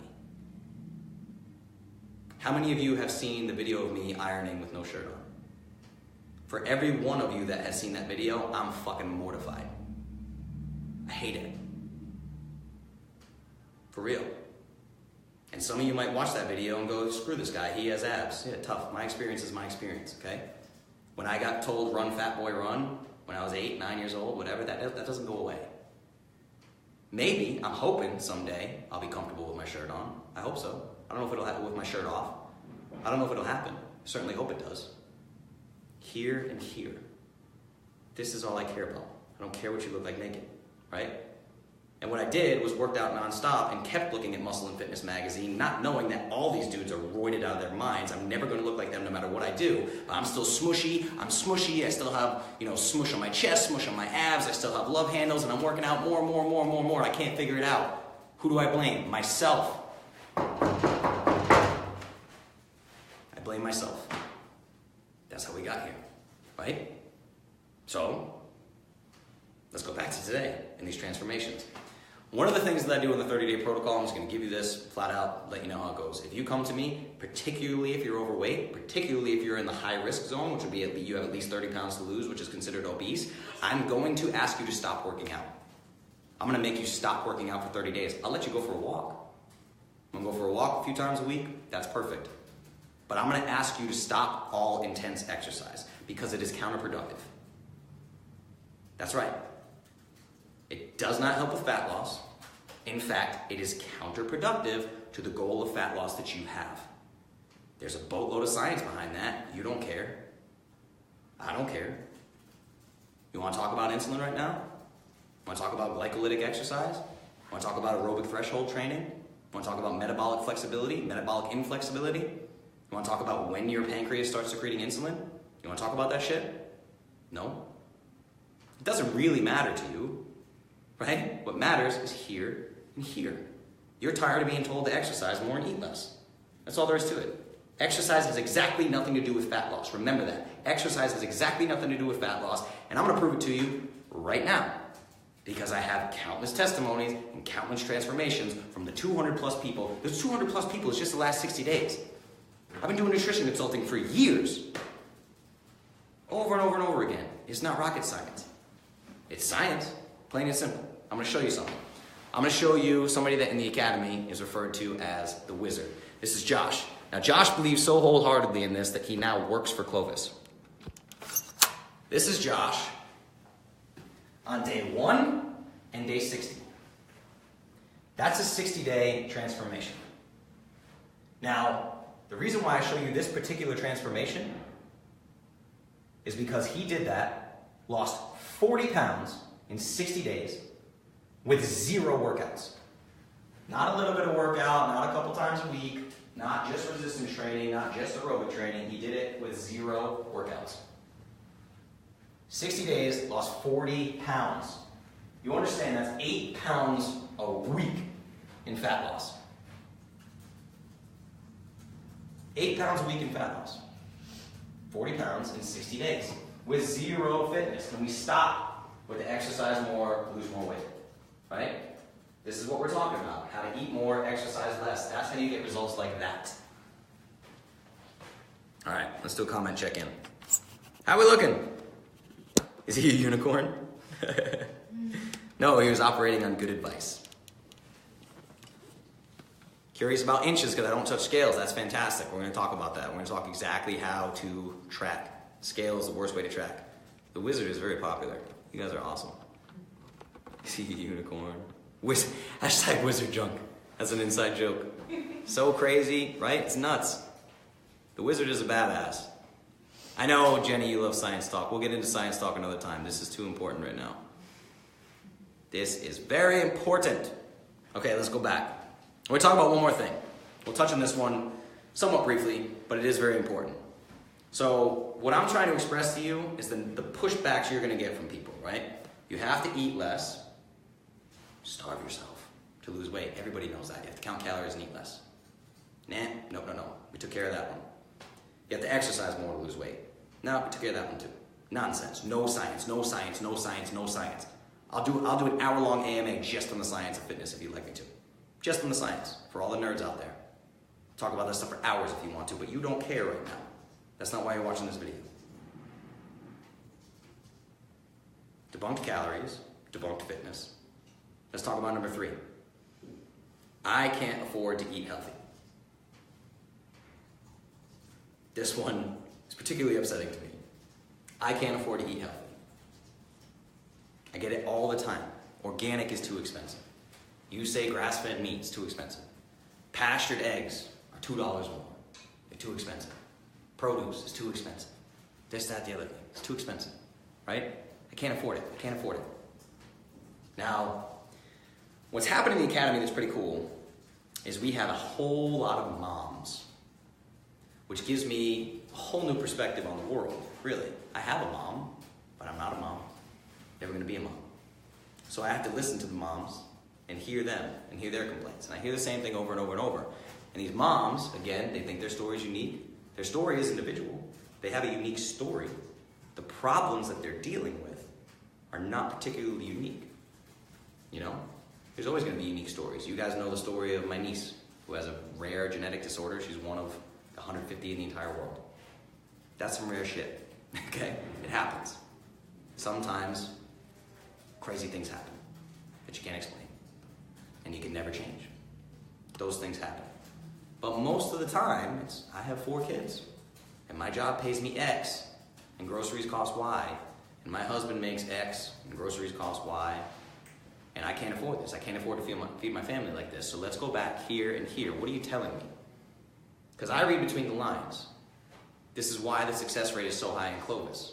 How many of you have seen the video of me ironing with no shirt on? For every one of you that has seen that video, I'm fucking mortified. I hate it. For real. And some of you might watch that video and go, screw this guy, he has abs. Yeah, tough. My experience is my experience, okay? When I got told, run, fat boy, run, when I was 8, 9 years old, whatever, that doesn't go away. Maybe, I'm hoping someday I'll be comfortable with my shirt on. I hope so. I don't know if it'll happen with my shirt off. I don't know if it'll happen. I certainly hope it does. Here and here. This is all I care about. I don't care what you look like naked, right? And what I did was worked out nonstop and kept looking at Muscle and Fitness magazine, not knowing that all these dudes are roided out of their minds. I'm never going to look like them no matter what I do. But I'm still smushy. I'm smushy. I still have, smush on my chest, smush on my abs. I still have love handles, and I'm working out more and more and more and more and more. I can't figure it out. Who do I blame? Myself. I blame myself. That's how we got here, right? So, let's go back to today and these transformations. One of the things that I do in the 30-day protocol, I'm just going to give you this flat out, let you know how it goes. If you come to me, particularly if you're overweight, particularly if you're in the high-risk zone, which would be you have at least 30 pounds to lose, which is considered obese, I'm going to ask you to stop working out. I'm going to make you stop working out for 30 days. I'll let you go for a walk. I'm going to go for a walk a few times a week. That's perfect. But I'm going to ask you to stop all intense exercise because it is counterproductive. That's right. It does not help with fat loss. In fact, it is counterproductive to the goal of fat loss that you have. There's a boatload of science behind that. You don't care. I don't care. You want to talk about insulin right now? Want to talk about glycolytic exercise? Want to talk about aerobic threshold training? Want to talk about metabolic flexibility, metabolic inflexibility? You want to talk about when your pancreas starts secreting insulin? You want to talk about that shit? No. It doesn't really matter to you. right? What matters is here and here. You're tired of being told to exercise more and eat less. That's all there is to it. Exercise has exactly nothing to do with fat loss. Remember that. Exercise has exactly nothing to do with fat loss, and I'm going to prove it to you right now because I have countless testimonies and countless transformations from the 200 plus people. Those 200 plus people is just the last 60 days. I've been doing nutrition consulting for years. Over and over and over again. It's not rocket science. It's science, plain and simple. I'm going to show you something. I'm going to show you somebody that in the academy is referred to as the wizard. This is Josh. Now, Josh believes so wholeheartedly in this that he now works for Clovis. This is Josh on day 1 and day 60. That's a 60-day transformation. Now, the reason why I show you this particular transformation is because he did that, lost 40 pounds in 60 days with 0 workouts. Not a little bit of workout, not a couple times a week, not just resistance training, not just aerobic training. He did it with 0 workouts. 60 days, lost 40 pounds. You understand that's 8 pounds a week in fat loss. 8 pounds a week in fat loss. 40 pounds in 60 days with 0 fitness. Can we stop with the exercise more, lose more weight? Right? This is what we're talking about. How to eat more, exercise less. That's how you get results like that. All right, let's do a comment check-in. How we looking? Is he a unicorn? No, he was operating on good advice. Curious about inches because I don't touch scales. That's fantastic. We're going to talk about that. We're going to talk exactly how to track. Scale is the worst way to track. The wizard is very popular. You guys are awesome. Is he a unicorn? Hashtag wizard junk. That's an inside joke. So crazy, right? It's nuts. The wizard is a badass. I know, Jenny, you love science talk. We'll get into science talk another time. This is too important right now. This is very important. Okay, let's go back. We're talking about one more thing. We'll touch on this one somewhat briefly, but it is very important. So what I'm trying to express to you is the pushbacks you're going to get from people, right? You have to eat less, starve yourself to lose weight. Everybody knows that. You have to count calories and eat less. Nah, no. We took care of that one. You have to exercise more to lose weight. No, we took care of that one too. Nonsense. No science, no science, no science, no science. I'll do an hour-long AMA just on the science of fitness if you'd like me to. Just on the science, for all the nerds out there. Talk about this stuff for hours if you want to, but you don't care right now. That's not why you're watching this video. Debunked calories, debunked fitness. Let's talk about number 3. I can't afford to eat healthy. This one is particularly upsetting to me. I can't afford to eat healthy. I get it all the time. Organic is too expensive. You say grass-fed meat is too expensive. Pastured eggs are $2 more. They're too expensive. Produce is too expensive. This, that, the other thing. It's too expensive, right? I can't afford it. I can't afford it. Now, what's happened in the academy that's pretty cool is we have a whole lot of moms, which gives me a whole new perspective on the world, really. I have a mom, but I'm not a mom. Never going to be a mom. So I have to listen to the moms and hear them and hear their complaints. And I hear the same thing over and over and over. And these moms, again, they think their story is unique. Their story is individual. They have a unique story. The problems that they're dealing with are not particularly unique. You know? There's always going to be unique stories. You guys know the story of my niece, who has a rare genetic disorder. She's one of 150 in the entire world. That's some rare shit. Okay? It happens. Sometimes crazy things happen that you can't explain. And you can never change. Those things happen. But most of the time, I have 4 kids. And my job pays me X. And groceries cost Y. And my husband makes X. And groceries cost Y. And I can't afford this. I can't afford to feed my family like this. So let's go back here and here. What are you telling me? Because I read between the lines. This is why the success rate is so high in Clovis.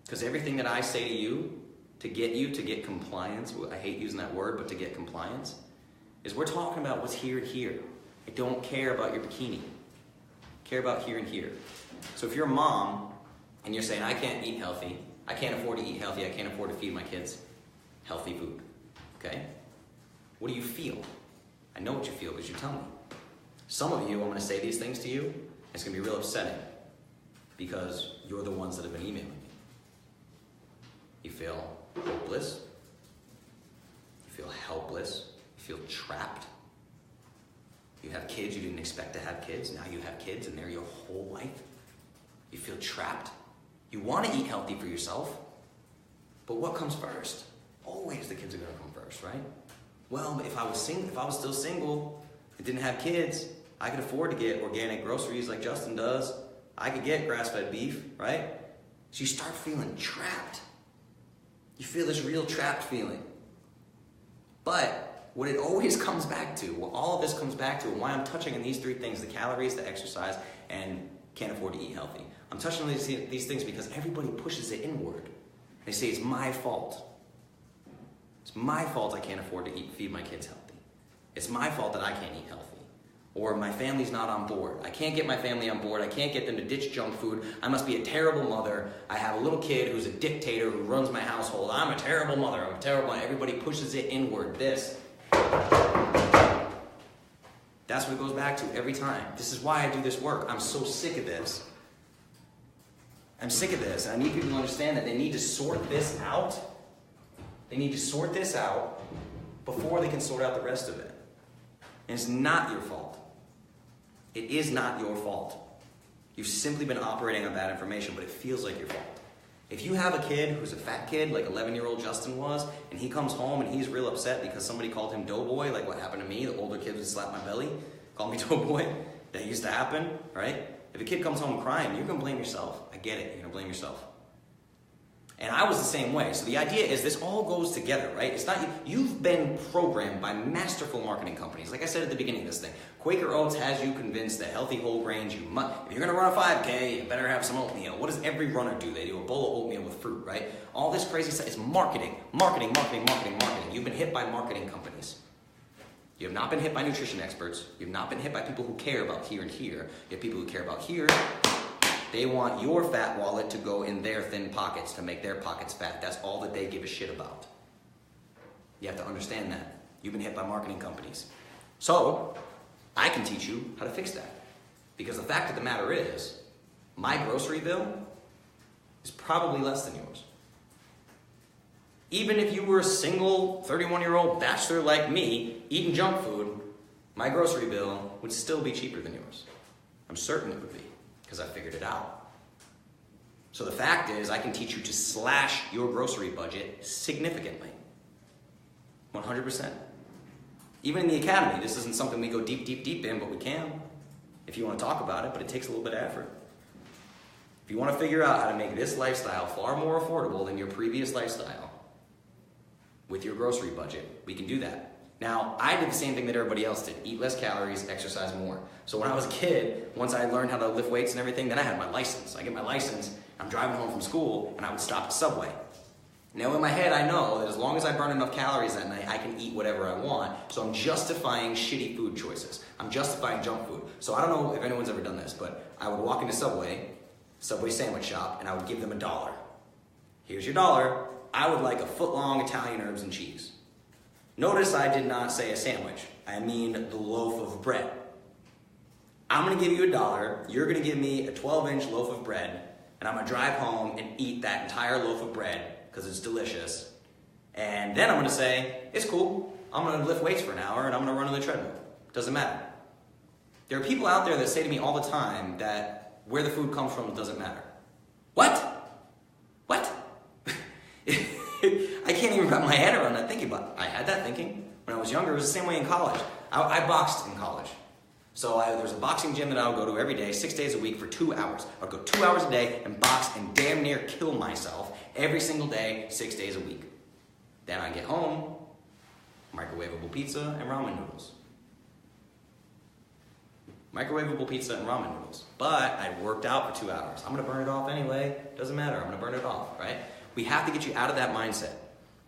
Because everything that I say to you to get compliance, I hate using that word, but to get compliance, is we're talking about what's here and here. I don't care about your bikini. I care about here and here. So if you're a mom and you're saying, I can't eat healthy, I can't afford to eat healthy, I can't afford to feed my kids healthy food. okay? What do you feel? I know what you feel because you tell me. Some of you, I'm going to say these things to you, and it's going to be real upsetting because you're the ones that have been emailing me. You feel hopeless. You feel helpless. You feel trapped. You have kids, you didn't expect to have kids. Now you have kids and they're your whole life. You feel trapped. You want to eat healthy for yourself. But what comes first? Always the kids are going to come first, right? Well, if I was still single and didn't have kids, I could afford to get organic groceries like Justin does. I could get grass-fed beef, right? So you start feeling trapped. You feel this real trapped feeling. But what it always comes back to, what all of this comes back to, and why I'm touching on these three things, the calories, the exercise, and can't afford to eat healthy. I'm touching on these things because everybody pushes it inward. They say it's my fault. It's my fault I can't afford to feed my kids healthy. It's my fault that I can't eat healthy. Or my family's not on board. I can't get my family on board. I can't get them to ditch junk food. I must be a terrible mother. I have a little kid who's a dictator who runs my household. I'm a terrible mother. I'm a terrible mother. Everybody pushes it inward. That's what it goes back to every time. This is why I do this work. I'm so sick of this. I'm sick of this. And I need people to understand that they need to sort this out. They need to sort this out before they can sort out the rest of it. And it's not your fault. It is not your fault. You've simply been operating on bad information, but it feels like your fault. If you have a kid who's a fat kid, like 11-year-old Justin was, and he comes home and he's real upset because somebody called him doughboy, like what happened to me, the older kids would slap my belly, call me doughboy, that used to happen, right? If a kid comes home crying, you're going to blame yourself. I get it, you're going to blame yourself. And I was the same way. So the idea is this all goes together, right? It's not you've been programmed by masterful marketing companies. Like I said at the beginning of this thing, Quaker Oats has you convinced that healthy whole grains, if you're going to run a 5K, you better have some oatmeal. What does every runner do? They do a bowl of oatmeal with fruit, right? All this crazy stuff is marketing. You've been hit by marketing companies. You have not been hit by nutrition experts. You have not been hit by people who care about here and here. You have people who care about here. They want your fat wallet to go in their thin pockets to make their pockets fat. That's all that they give a shit about. You have to understand that. You've been hit by marketing companies. So, I can teach you how to fix that. Because the fact of the matter is, my grocery bill is probably less than yours. Even if you were a single 31-year-old bachelor like me, eating junk food, my grocery bill would still be cheaper than yours. I'm certain it would be. Because I figured it out. So the fact is, I can teach you to slash your grocery budget significantly. 100%. Even in the academy, this isn't something we go deep in, but we can. If you want to talk about it, but it takes a little bit of effort. If you want to figure out how to make this lifestyle far more affordable than your previous lifestyle with your grocery budget, we can do that. Now, I did the same thing that everybody else did. Eat less calories, exercise more. So when I was a kid, once I learned how to lift weights and everything, then I had my license. I get my license, I'm driving home from school, and I would stop at Subway. Now in my head, I know that as long as I burn enough calories that night, I can eat whatever I want. So I'm justifying shitty food choices. I'm justifying junk food. So I don't know if anyone's ever done this, but I would walk into Subway sandwich shop, and I would give them $1. Here's your $1. I would like a foot-long Italian herbs and cheese. Notice I did not say a sandwich. I mean the loaf of bread. I'm going to give you $1. You're going to give me a 12-inch loaf of bread, and I'm going to drive home and eat that entire loaf of bread because it's delicious. And then I'm going to say, it's cool. I'm going to lift weights for an hour, and I'm going to run on the treadmill. Doesn't matter. There are people out there that say to me all the time that where the food comes from doesn't matter. What? I can't even wrap my head around that thinking, but I had that thinking when I was younger. It was the same way in college. I boxed in college. So there's a boxing gym that I would go to every day, 6 days a week for 2 hours. I'd go 2 hours a day and box and damn near kill myself every single day, 6 days a week. Then I get home, microwavable pizza and ramen noodles. Microwavable pizza and ramen noodles. But I worked out for 2 hours. I'm going to burn it off anyway. Doesn't matter. I'm going to burn it off, right? We have to get you out of that mindset.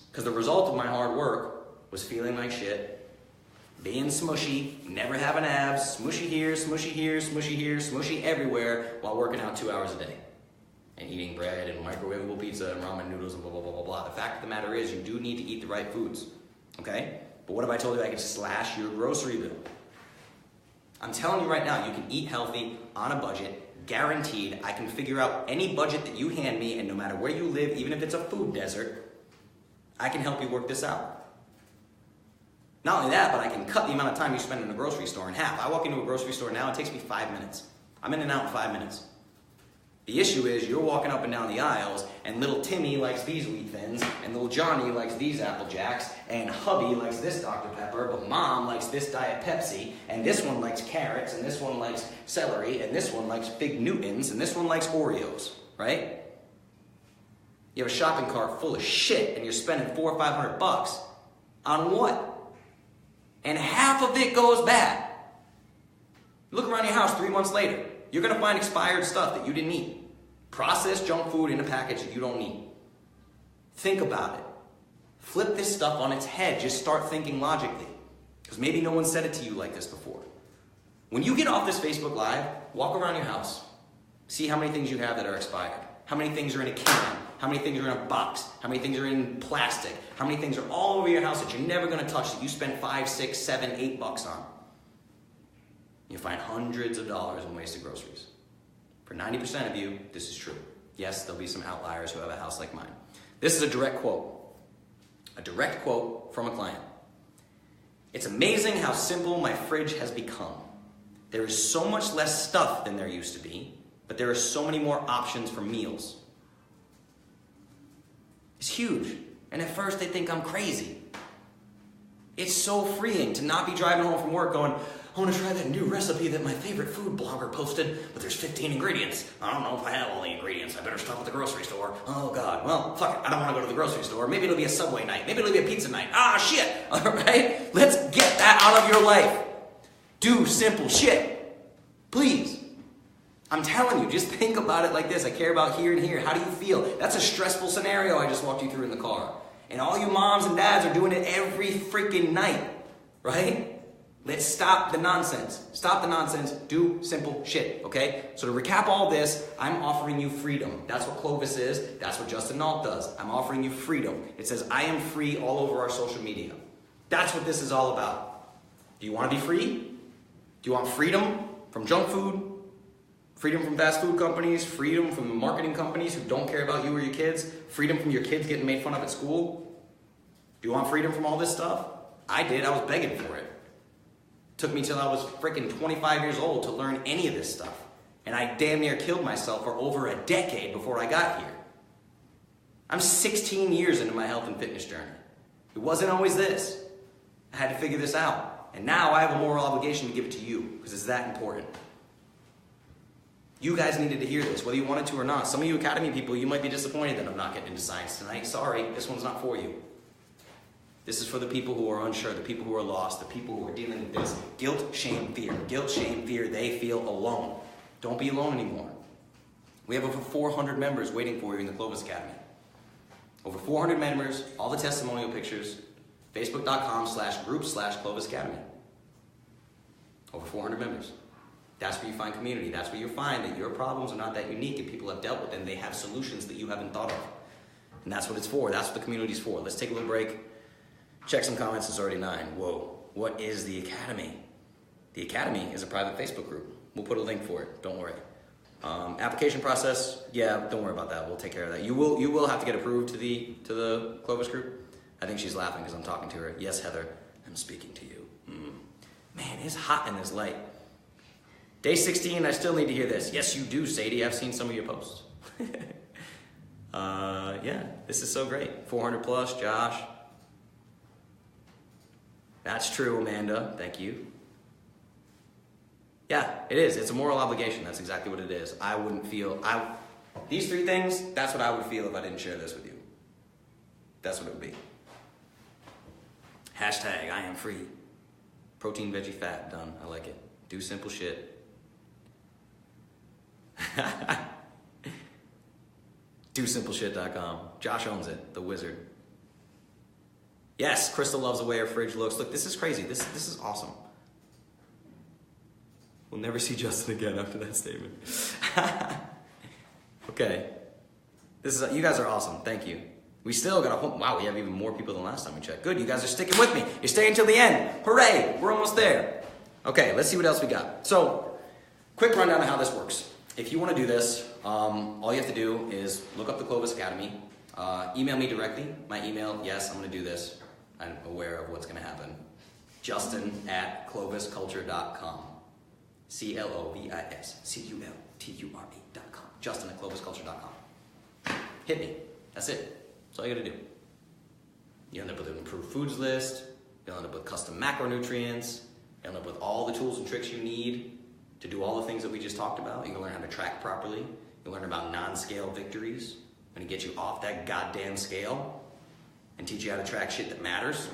Because the result of my hard work was feeling like shit, being smushy, never having abs, smushy here, smushy here, smushy here, smushy everywhere, while working out 2 hours a day. And eating bread and microwavable pizza and ramen noodles and blah, blah, blah, blah, blah. The fact of the matter is you do need to eat the right foods. okay? But what if I told you I could slash your grocery bill? I'm telling you right now, you can eat healthy on a budget, guaranteed. I can figure out any budget that you hand me, and no matter where you live, even if it's a food desert, I can help you work this out. Not only that, but I can cut the amount of time you spend in a grocery store in half. I walk into a grocery store now, it takes me 5 minutes. I'm in and out in 5 minutes. The issue is you're walking up and down the aisles, and little Timmy likes these Wheat Thins, and little Johnny likes these Apple Jacks, and hubby likes this Dr. Pepper, but mom likes this Diet Pepsi, and this one likes carrots, and this one likes celery, and this one likes Fig Newtons, and this one likes Oreos, right? You have a shopping cart full of shit, and you're spending $400 or $500 on what? And half of it goes bad. Look around your house 3 months later. You're going to find expired stuff that you didn't eat. Processed junk food in a package that you don't need. Think about it. Flip this stuff on its head. Just start thinking logically. Because maybe no one said it to you like this before. When you get off this Facebook Live, walk around your house. See how many things you have that are expired. How many things are in a can. How many things are in a box. How many things are in plastic. How many things are all over your house that you're never going to touch that you spend $5, $6, $7, $8 on. You'll find hundreds of dollars in wasted groceries. For 90% of you, this is true. Yes, there'll be some outliers who have a house like mine. This is a direct quote. A direct quote from a client. It's amazing how simple my fridge has become. There is so much less stuff than there used to be, but there are so many more options for meals. It's huge. And at first they think I'm crazy. It's so freeing to not be driving home from work going, I want to try that new recipe that my favorite food blogger posted, but there's 15 ingredients. I don't know if I have all the ingredients. I better stop at the grocery store. Oh God, well, fuck it. I don't want to go to the grocery store. Maybe it'll be a Subway night. Maybe it'll be a pizza night. Ah, shit. All right? Let's get that out of your life. Do simple shit. Please. I'm telling you, just think about it like this. I care about here and here. How do you feel? That's a stressful scenario I just walked you through in the car. And all you moms and dads are doing it every freaking night, right? Let's stop the nonsense. Stop the nonsense. Do simple shit, okay? So to recap all this, I'm offering you freedom. That's what Clovis is. That's what Justin Nault does. I'm offering you freedom. It says, I am free all over our social media. That's what this is all about. Do you want to be free? Do you want freedom from junk food? Freedom from fast food companies? Freedom from the marketing companies who don't care about you or your kids? Freedom from your kids getting made fun of at school? Do you want freedom from all this stuff? I did. I was begging for it. Took me till I was freaking 25 years old to learn any of this stuff. And I damn near killed myself for over a decade before I got here. I'm 16 years into my health and fitness journey. It wasn't always this. I had to figure this out. And now I have a moral obligation to give it to you because it's that important. You guys needed to hear this, whether you wanted to or not. Some of you Academy people, you might be disappointed that I'm not getting into science tonight. Sorry, this one's not for you. This is for the people who are unsure, the people who are lost, the people who are dealing with this guilt, shame, fear. Guilt, shame, fear, they feel alone. Don't be alone anymore. We have over 400 members waiting for you in the Clovis Academy. Over 400 members, all the testimonial pictures, facebook.com/group/Clovis Academy. Over 400 members. That's where you find community. That's where you find that your problems are not that unique and people have dealt with them. They have solutions that you haven't thought of. And that's what it's for. That's what the community's for. Let's take a little break. Check some comments. It's already 9. Whoa. What is the Academy? The Academy is a private Facebook group. We'll put a link for it. Don't worry. Application process, yeah, don't worry about that. We'll take care of that. You will have to get approved to the Clovis group. I think she's laughing because I'm talking to her. Yes, Heather, I'm speaking to you. Man, it's hot in this light. Day 16, I still need to hear this. Yes, you do, Sadie. I've seen some of your posts. Yeah, this is so great. 400 plus, Josh. That's true, Amanda. Thank you. Yeah, it is. It's a moral obligation. That's exactly what it is. I wouldn't feel... These 3 things, that's what I would feel if I didn't share this with you. That's what it would be. Hashtag, I am free. Protein, veggie, fat. Done. I like it. Do simple shit. DoSimpleShit.com. Josh owns it. The wizard. Yes, Crystal loves the way her fridge looks. Look, this is crazy. This is awesome. We'll never see Justin again after that statement. Okay. You guys are awesome. Thank you. We still got a wow, we have even more people than last time we checked. Good, you guys are sticking with me. You're staying till the end. Hooray, we're almost there. Okay, let's see what else we got. So, quick rundown of how this works. If you want to do this, all you have to do is look up the Clovis Academy, email me directly. My email, yes, I'm going to do this. I'm aware of what's going to happen. Justin@clovisculture.com. CLOVISCULTURE.com. Justin@clovisculture.com. Hit me. That's it. That's all you got to do. You end up with an improved foods list. You'll end up with custom macronutrients. You'll end up with all the tools and tricks you need to do all the things that we just talked about. You can learn how to track properly. You'll learn about non-scale victories. I'm going to get you off that goddamn scale and teach you how to track shit that matters.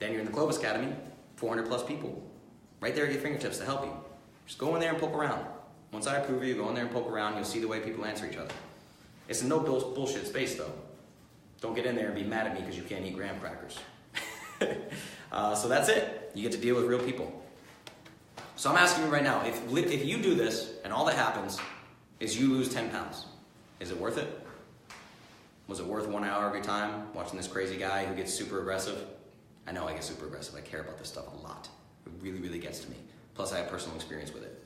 Then you're in the Clovis Academy, 400 plus people, right there at your fingertips to help you. Just go in there and poke around. Once I approve you, go in there and poke around, you'll see the way people answer each other. It's a no bullshit space though. Don't get in there and be mad at me because you can't eat graham crackers. So that's it. You get to deal with real people. So I'm asking you right now, if you do this and all that happens is you lose 10 pounds, is it worth it? Was it worth 1 hour every time watching this crazy guy who gets super aggressive? I know I get super aggressive. I care about this stuff a lot. It really, really gets to me. Plus I have personal experience with it.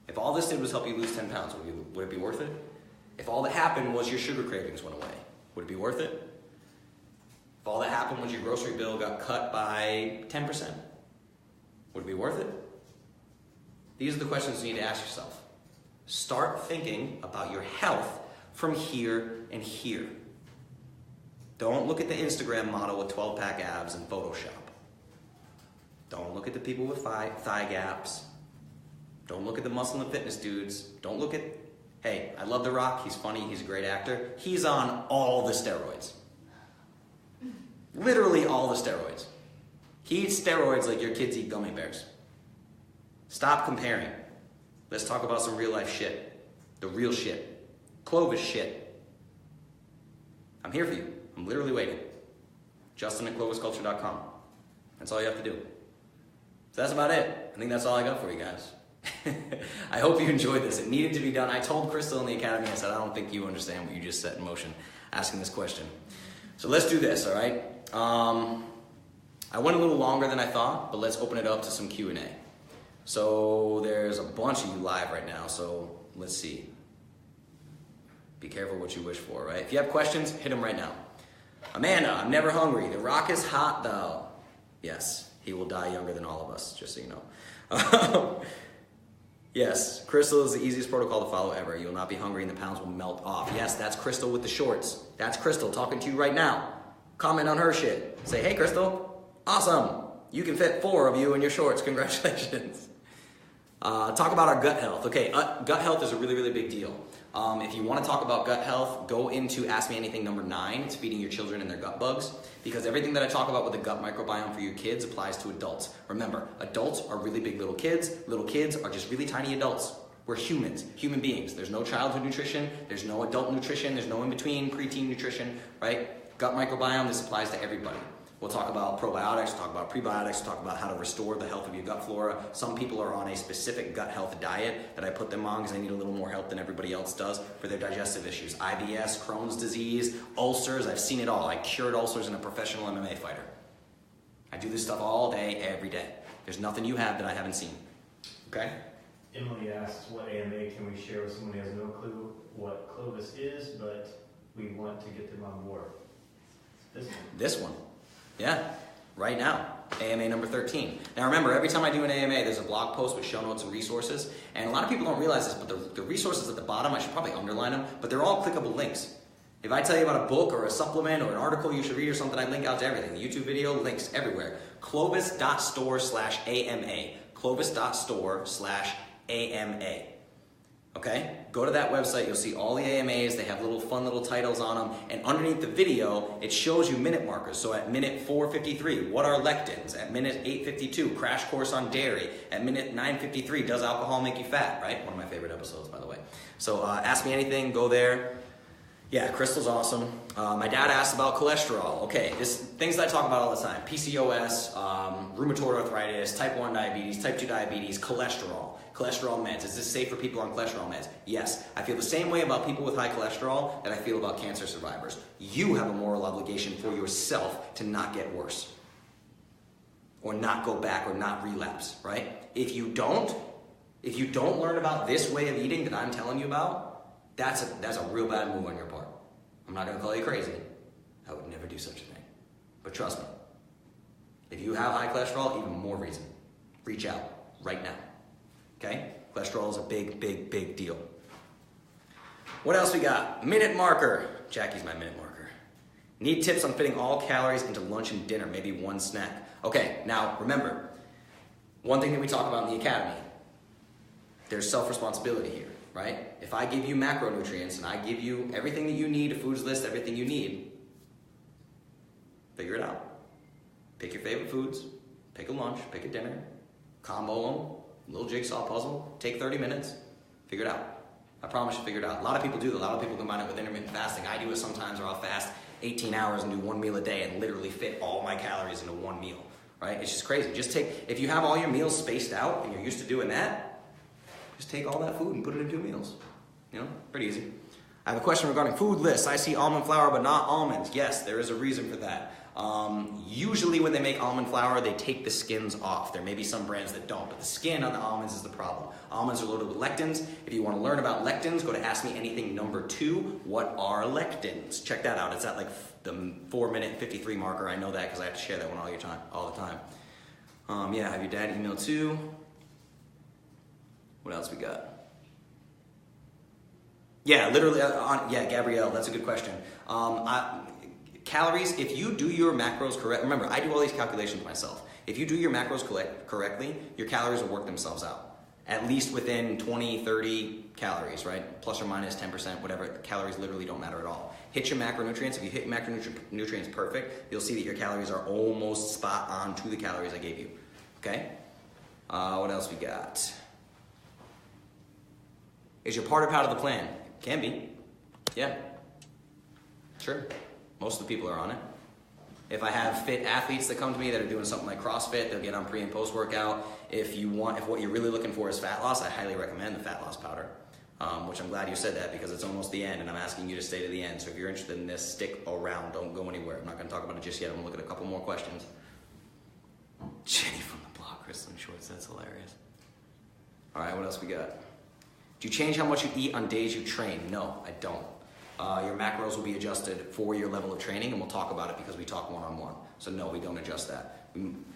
If all this did was help you lose 10 pounds, would it be worth it? If all that happened was your sugar cravings went away, would it be worth it? If all that happened was your grocery bill got cut by 10%, would it be worth it? These are the questions you need to ask yourself. Start thinking about your health from here and here. Don't look at the Instagram model with 12-pack abs and Photoshop. Don't look at the people with thigh gaps. Don't look at the muscle and fitness dudes. Don't look at, hey, I love The Rock. He's funny. He's a great actor. He's on all the steroids. Literally all the steroids. He eats steroids like your kids eat gummy bears. Stop comparing. Let's talk about some real life shit. The real shit. Clovis shit. I'm here for you. I'm literally waiting. Justin@clovisculture.com. That's all you have to do. So that's about it. I think that's all I got for you guys. I hope you enjoyed this. It needed to be done. I told Crystal in the academy, I said, I don't think you understand what you just set in motion, asking this question. So let's do this, all right? I went a little longer than I thought, but let's open it up to some Q&A. So there's a bunch of you live right now, so let's see. Be careful what you wish for, right? If you have questions, hit them right now. Amanda, I'm never hungry. The Rock is hot though. Yes, he will die younger than all of us, just so you know. Yes, Crystal is the easiest protocol to follow ever. You will not be hungry and the pounds will melt off. Yes, that's Crystal with the shorts. That's Crystal talking to you right now. Comment on her shit. Say, hey Crystal, awesome. You can fit 4 of you in your shorts. Congratulations. Talk about our gut health. Okay, gut health is a really, really big deal. If you want to talk about gut health, go into Ask Me Anything number 9. It's feeding your children and their gut bugs. Because everything that I talk about with the gut microbiome for your kids applies to adults. Remember, adults are really big little kids. Little kids are just really tiny adults. We're humans, human beings. There's no childhood nutrition. There's no adult nutrition. There's no in-between preteen nutrition, right? Gut microbiome, this applies to everybody. We'll talk about probiotics, we'll talk about prebiotics, we'll talk about how to restore the health of your gut flora. Some people are on a specific gut health diet that I put them on because they need a little more help than everybody else does for their digestive issues. IBS, Crohn's disease, ulcers, I've seen it all. I cured ulcers in a professional MMA fighter. I do this stuff all day, every day. There's nothing you have that I haven't seen. Okay? Emily asks, what AMA can we share with someone who has no clue what Clovis is, but we want to get them on board? This one. This one. Yeah, right now, AMA number 13. Now remember, every time I do an AMA, there's a blog post with show notes and resources. And a lot of people don't realize this, but the resources at the bottom, I should probably underline them, but they're all clickable links. If I tell you about a book or a supplement or an article you should read or something, I link out to everything. The YouTube video, links everywhere. Clovis.store/AMA. Clovis.store/AMA. Okay? Go to that website, you'll see all the AMAs, they have little fun little titles on them, and underneath the video, it shows you minute markers. So at minute 4:53, what are lectins? At minute 8:52, crash course on dairy. At minute 9:53, does alcohol make you fat, right? One of my favorite episodes, by the way. So Ask Me Anything, go there. Yeah, Crystal's awesome. My dad asked about cholesterol. Okay, things that I talk about all the time. PCOS, rheumatoid arthritis, type 1 diabetes, type 2 diabetes, cholesterol. Cholesterol meds. Is this safe for people on cholesterol meds? Yes. I feel the same way about people with high cholesterol that I feel about cancer survivors. You have a moral obligation for yourself to not get worse. Or not go back or not relapse, right? If you don't learn about this way of eating that I'm telling you about, that's a real bad move on your part. I'm not going to call you crazy. I would never do such a thing. But trust me, if you have high cholesterol, even more reason. Reach out right now. Okay? Cholesterol is a big, big, big deal. What else we got? Minute marker. Jackie's my minute marker. Need tips on fitting all calories into lunch and dinner, maybe one snack. Okay, now remember, one thing that we talk about in the academy, there's self-responsibility here, right? If I give you macronutrients and I give you everything that you need, a foods list, everything you need, figure it out. Pick your favorite foods, pick a lunch, pick a dinner, combo them, little jigsaw puzzle, take 30 minutes, figure it out. I promise you figure it out. A lot of people do. A lot of people combine it with intermittent fasting. I do it sometimes where I'll fast 18 hours and do one meal a day and literally fit all my calories into one meal, right? It's just crazy. If you have all your meals spaced out and you're used to doing that, just take all that food and put it in 2 meals. You know, pretty easy. I have a question regarding food lists. I see almond flour but not almonds. Yes, there is a reason for that. Usually when they make almond flour, they take the skins off. There may be some brands that don't, but the skin on the almonds is the problem. Almonds are loaded with lectins. If you want to learn about lectins, go to Ask Me Anything number 2. What are lectins? Check that out. It's at like the 4-minute 53 marker. I know that because I have to share that one all the time. Yeah, have your dad email too. What else we got? Yeah, literally, yeah, Gabrielle, that's a good question. Calories, if you do your macros correct, remember, I do all these calculations myself. If you do your macros correctly, your calories will work themselves out. At least within 20, 30 calories, right? Plus or minus 10%, whatever. Calories literally don't matter at all. Hit your macronutrients. If you hit macronutrients perfect, you'll see that your calories are almost spot on to the calories I gave you. Okay? What else we got? Is your part of the plan? Can be. Yeah. Sure. Most of the people are on it. If I have fit athletes that come to me that are doing something like CrossFit, they'll get on pre and post workout. If what you're really looking for is fat loss, I highly recommend the fat loss powder. Which I'm glad you said that because it's almost the end and I'm asking you to stay to the end. So if you're interested in this, stick around. Don't go anywhere. I'm not going to talk about it just yet. I'm going to look at a couple more questions. Jenny from the block, Kristen Shorts. That's hilarious. All right, what else we got? Do you change how much you eat on days you train? No, I don't. Your macros will be adjusted for your level of training, and we'll talk about it because we talk one-on-one. So no, we don't adjust that.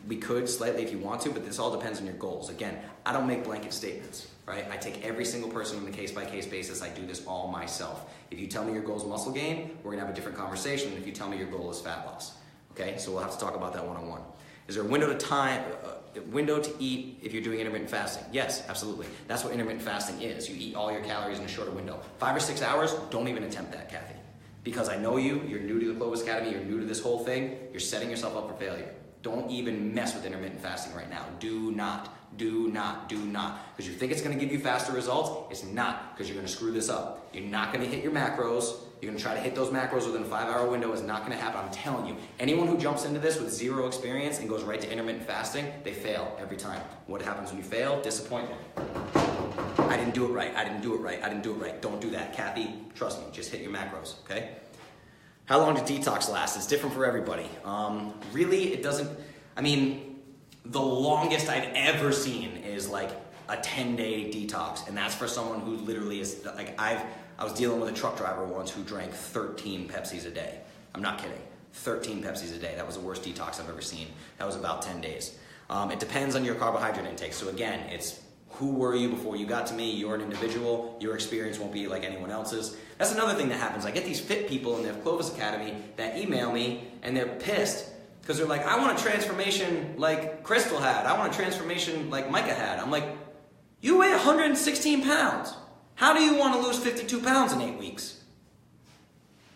We could slightly if you want to, but this all depends on your goals. Again, I don't make blanket statements, right? I take every single person on a case-by-case basis. I do this all myself. If you tell me your goal is muscle gain, we're gonna have a different conversation than if you tell me your goal is fat loss. Okay, so we'll have to talk about that one-on-one. Is there a window to eat if you're doing intermittent fasting? Yes, absolutely. That's what intermittent fasting is. You eat all your calories in a shorter window. 5 or 6 hours, don't even attempt that, Kathy. Because I know you're new to the Clovis Academy, you're new to this whole thing, you're setting yourself up for failure. Don't even mess with intermittent fasting right now. Do not. Because you think it's gonna give you faster results, it's not, because you're gonna screw this up. You're not gonna hit your macros. You're gonna try to hit those macros within a 5-hour window. Is not gonna happen. I'm telling you. Anyone who jumps into this with 0 experience and goes right to intermittent fasting, they fail every time. What happens when you fail? Disappointment. I didn't do it right. Don't do that. Kathy, trust me, just hit your macros, okay? How long does detox last? It's different for everybody. Really, it doesn't, the longest I've ever seen is like a 10-day detox, and that's for someone who literally is, like I was dealing with a truck driver once who drank 13 Pepsis a day. I'm not kidding. 13 Pepsis a day. That was the worst detox I've ever seen. That was about 10 days. It depends on your carbohydrate intake. So again, it's who were you before you got to me? You're an individual. Your experience won't be like anyone else's. That's another thing that happens. I get these fit people in the Clovis Academy that email me and they're pissed because they're like, I want a transformation like Crystal had. I want a transformation like Micah had. I'm like, you weigh 116 pounds. How do you want to lose 52 pounds in 8 weeks?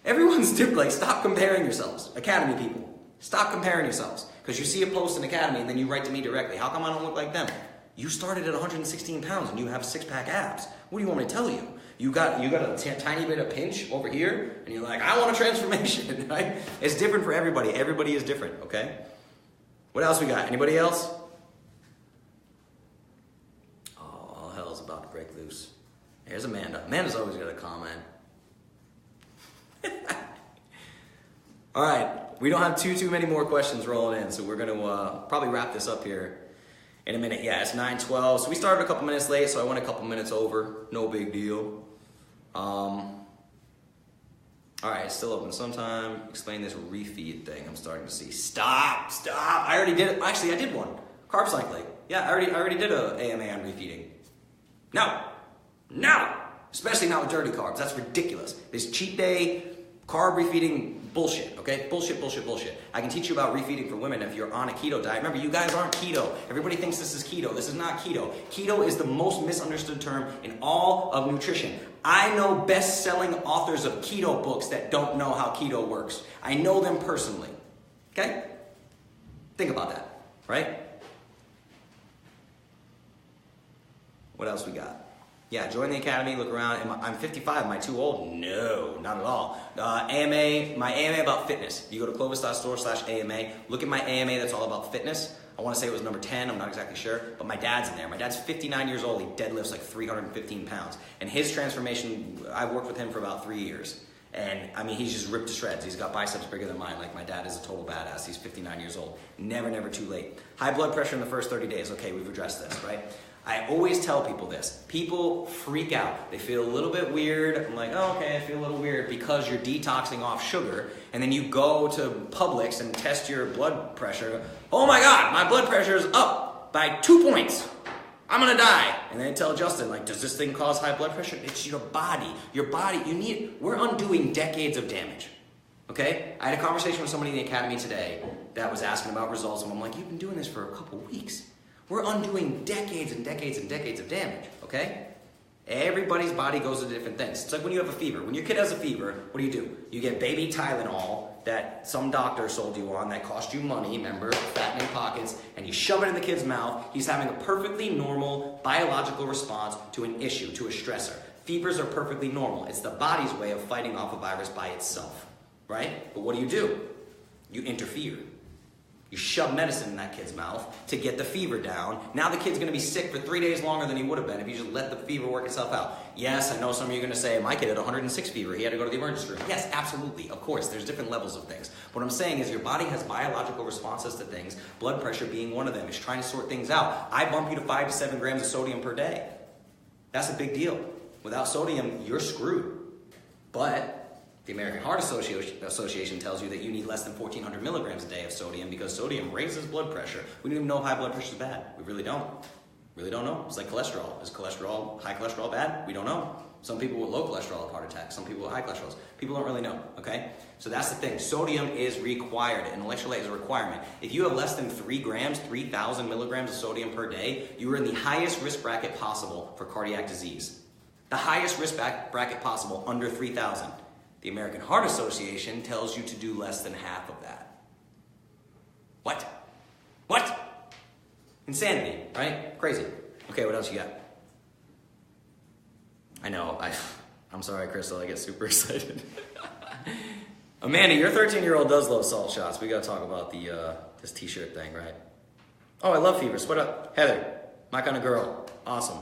Everyone's different. Like, stop comparing yourselves. Academy people, stop comparing yourselves. Because you see a post in Academy and then you write to me directly. How come I don't look like them? You started at 116 pounds and you have 6-pack abs. What do you want me to tell you? You got a tiny bit of pinch over here, and you're like, I want a transformation, right? It's different for everybody. Everybody is different, okay? What else we got? Anybody else? Oh, all hell's about to break loose. Here's Amanda. Amanda's always got a comment. All right, we don't have too many more questions rolling in, so we're gonna probably wrap this up here in a minute. Yeah, it's 9:12, so we started a couple minutes late, so I went a couple minutes over. No big deal. All right, it's still open. Sometime explain this refeed thing. I'm starting to see. Stop! I already did it. Actually, I did one. Carb cycling. Yeah, I already did a AMA on refeeding. No! Especially not with dirty carbs. That's ridiculous. This cheat day carb refeeding bullshit, okay? Bullshit. I can teach you about refeeding for women if you're on a keto diet. Remember, you guys aren't keto. Everybody thinks this is keto. This is not keto. Keto is the most misunderstood term in all of nutrition. I know best-selling authors of keto books that don't know how keto works. I know them personally, okay? Think about that, right? What else we got? Yeah, join the academy, look around. I'm 55, am I too old? No, not at all. My AMA about fitness. You go to clovis.store/AMA, look at my AMA that's all about fitness. I want to say it was number 10, I'm not exactly sure, but my dad's in there. My dad's 59 years old, he deadlifts like 315 pounds. And his transformation, I've worked with him for about 3 years. And I mean, he's just ripped to shreds. He's got biceps bigger than mine. Like my dad is a total badass. He's 59 years old. Never too late. High blood pressure in the first 30 days. Okay, we've addressed this, right? I always tell people this. People freak out. They feel a little bit weird. I'm like, oh, okay, I feel a little weird because you're detoxing off sugar. And then you go to Publix and test your blood pressure. Oh my God, my blood pressure is up by 2 points. I'm gonna die. And then tell Justin, like, does this thing cause high blood pressure? It's your body. Your body, we're undoing decades of damage. Okay? I had a conversation with somebody in the academy today that was asking about results. And I'm like, you've been doing this for a couple weeks. We're undoing decades and decades and decades of damage, okay? Everybody's body goes to different things. It's like when you have a fever. When your kid has a fever, what do? You get baby Tylenol that some doctor sold you on that cost you money, remember, fattening pockets, and you shove it in the kid's mouth. He's having a perfectly normal biological response to an issue, to a stressor. Fevers are perfectly normal. It's the body's way of fighting off a virus by itself, right? But what do? You interfere. You shove medicine in that kid's mouth to get the fever down. Now the kid's gonna be sick for 3 days longer than he would have been if you just let the fever work itself out. Yes, I know some of you are gonna say, my kid had 106 fever, he had to go to the emergency room. Yes, absolutely, of course, there's different levels of things. What I'm saying is your body has biological responses to things, blood pressure being one of them. It's trying to sort things out. I bump you to 5 to 7 grams of sodium per day. That's a big deal. Without sodium, you're screwed. But the American Heart Association tells you that you need less than 1,400 milligrams a day of sodium because sodium raises blood pressure. We don't even know if high blood pressure is bad. We really don't. Really don't know. It's like cholesterol. Is high cholesterol bad? We don't know. Some people with low cholesterol have heart attacks. Some people with high cholesterol. People don't really know, okay? So that's the thing. Sodium is required. An electrolyte is a requirement. If you have less than 3 grams, 3,000 milligrams of sodium per day, you are in the highest risk bracket possible for cardiac disease. The highest risk bracket possible, under 3,000. The American Heart Association tells you to do less than half of that. What? Insanity, right? Crazy. Okay, what else you got? I know, I'm sorry, Crystal, I get super excited. Amanda, your 13-year-old does love salt shots. We gotta talk about this t-shirt thing, right? Oh, I love fevers. What up? Heather, my kind of girl. Awesome.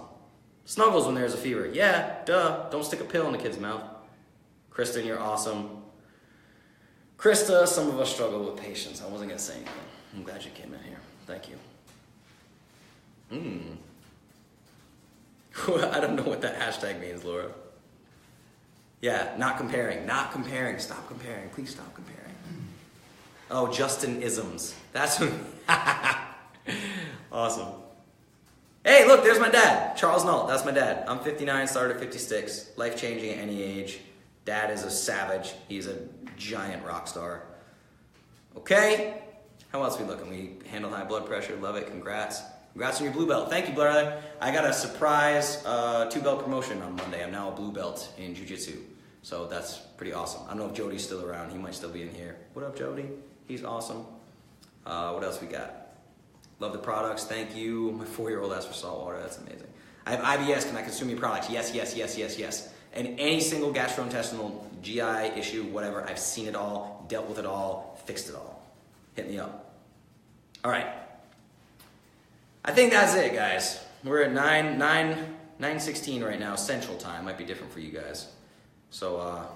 Snuggles when there's a fever. Yeah, duh. Don't stick a pill in the kid's mouth. Kristen, you're awesome. Krista, some of us struggle with patience. I wasn't gonna say anything. I'm glad you came in here. Thank you. I don't know what that hashtag means, Laura. Yeah, not comparing. Stop comparing. Please stop comparing. Oh, Justin-isms. That's awesome. Hey, look, there's my dad. Charles Nault, that's my dad. I'm 59, started at 56. Life-changing at any age. Dad is a savage. He's a giant rock star. Okay. How else are we looking? We handle high blood pressure. Love it. Congrats. Congrats on your blue belt. Thank you, brother. I got a surprise 2-belt promotion on Monday. I'm now a blue belt in jiu-jitsu. So that's pretty awesome. I don't know if Jody's still around. He might still be in here. What up, Jody? He's awesome. What else we got? Love the products. Thank you. My 4-year-old asked for salt water. That's amazing. I have IBS. Can I consume your products? Yes, yes, yes, yes, yes. And any single gastrointestinal, GI issue, whatever, I've seen it all, dealt with it all, fixed it all. Hit me up. All right. I think that's it, guys. We're at 9:16 right now, Central Time. Might be different for you guys. So,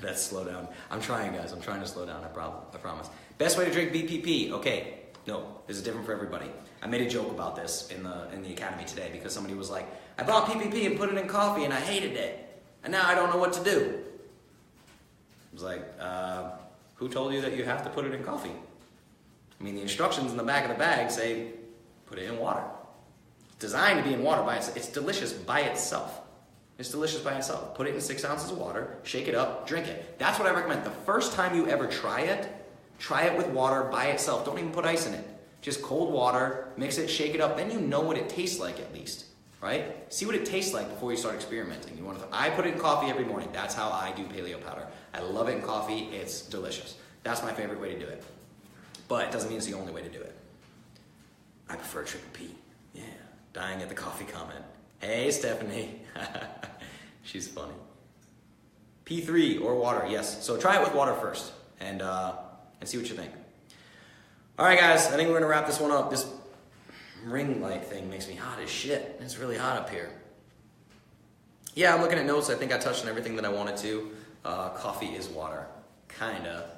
that's slow down. I'm trying, guys. I'm trying to slow down. I promise. Best way to drink BPP. Okay. No, this is different for everybody. I made a joke about this in the academy today because somebody was like, I bought PPP and put it in coffee and I hated it. And now I don't know what to do. I was like, who told you that you have to put it in coffee? I mean, the instructions in the back of the bag say, put it in water. It's designed to be in water by itself. It's delicious by itself. It's delicious by itself. Put it in 6 ounces of water, shake it up, drink it. That's what I recommend. The first time you ever try it with water by itself. Don't even put ice in it. Just cold water, mix it, shake it up. Then you know what it tastes like at least, right? See what it tastes like before you start experimenting. I put it in coffee every morning. That's how I do paleo powder. I love it in coffee. It's delicious. That's my favorite way to do it. But it doesn't mean it's the only way to do it. I prefer Triple P. Yeah, dying at the coffee comment. Hey, Stephanie. She's funny. P3 or water, yes. So try it with water first and see what you think. All right, guys, I think we're gonna wrap this one up. This ring light thing makes me hot as shit. It's really hot up here. Yeah, I'm looking at notes. I think I touched on everything that I wanted to. Coffee is water, kinda.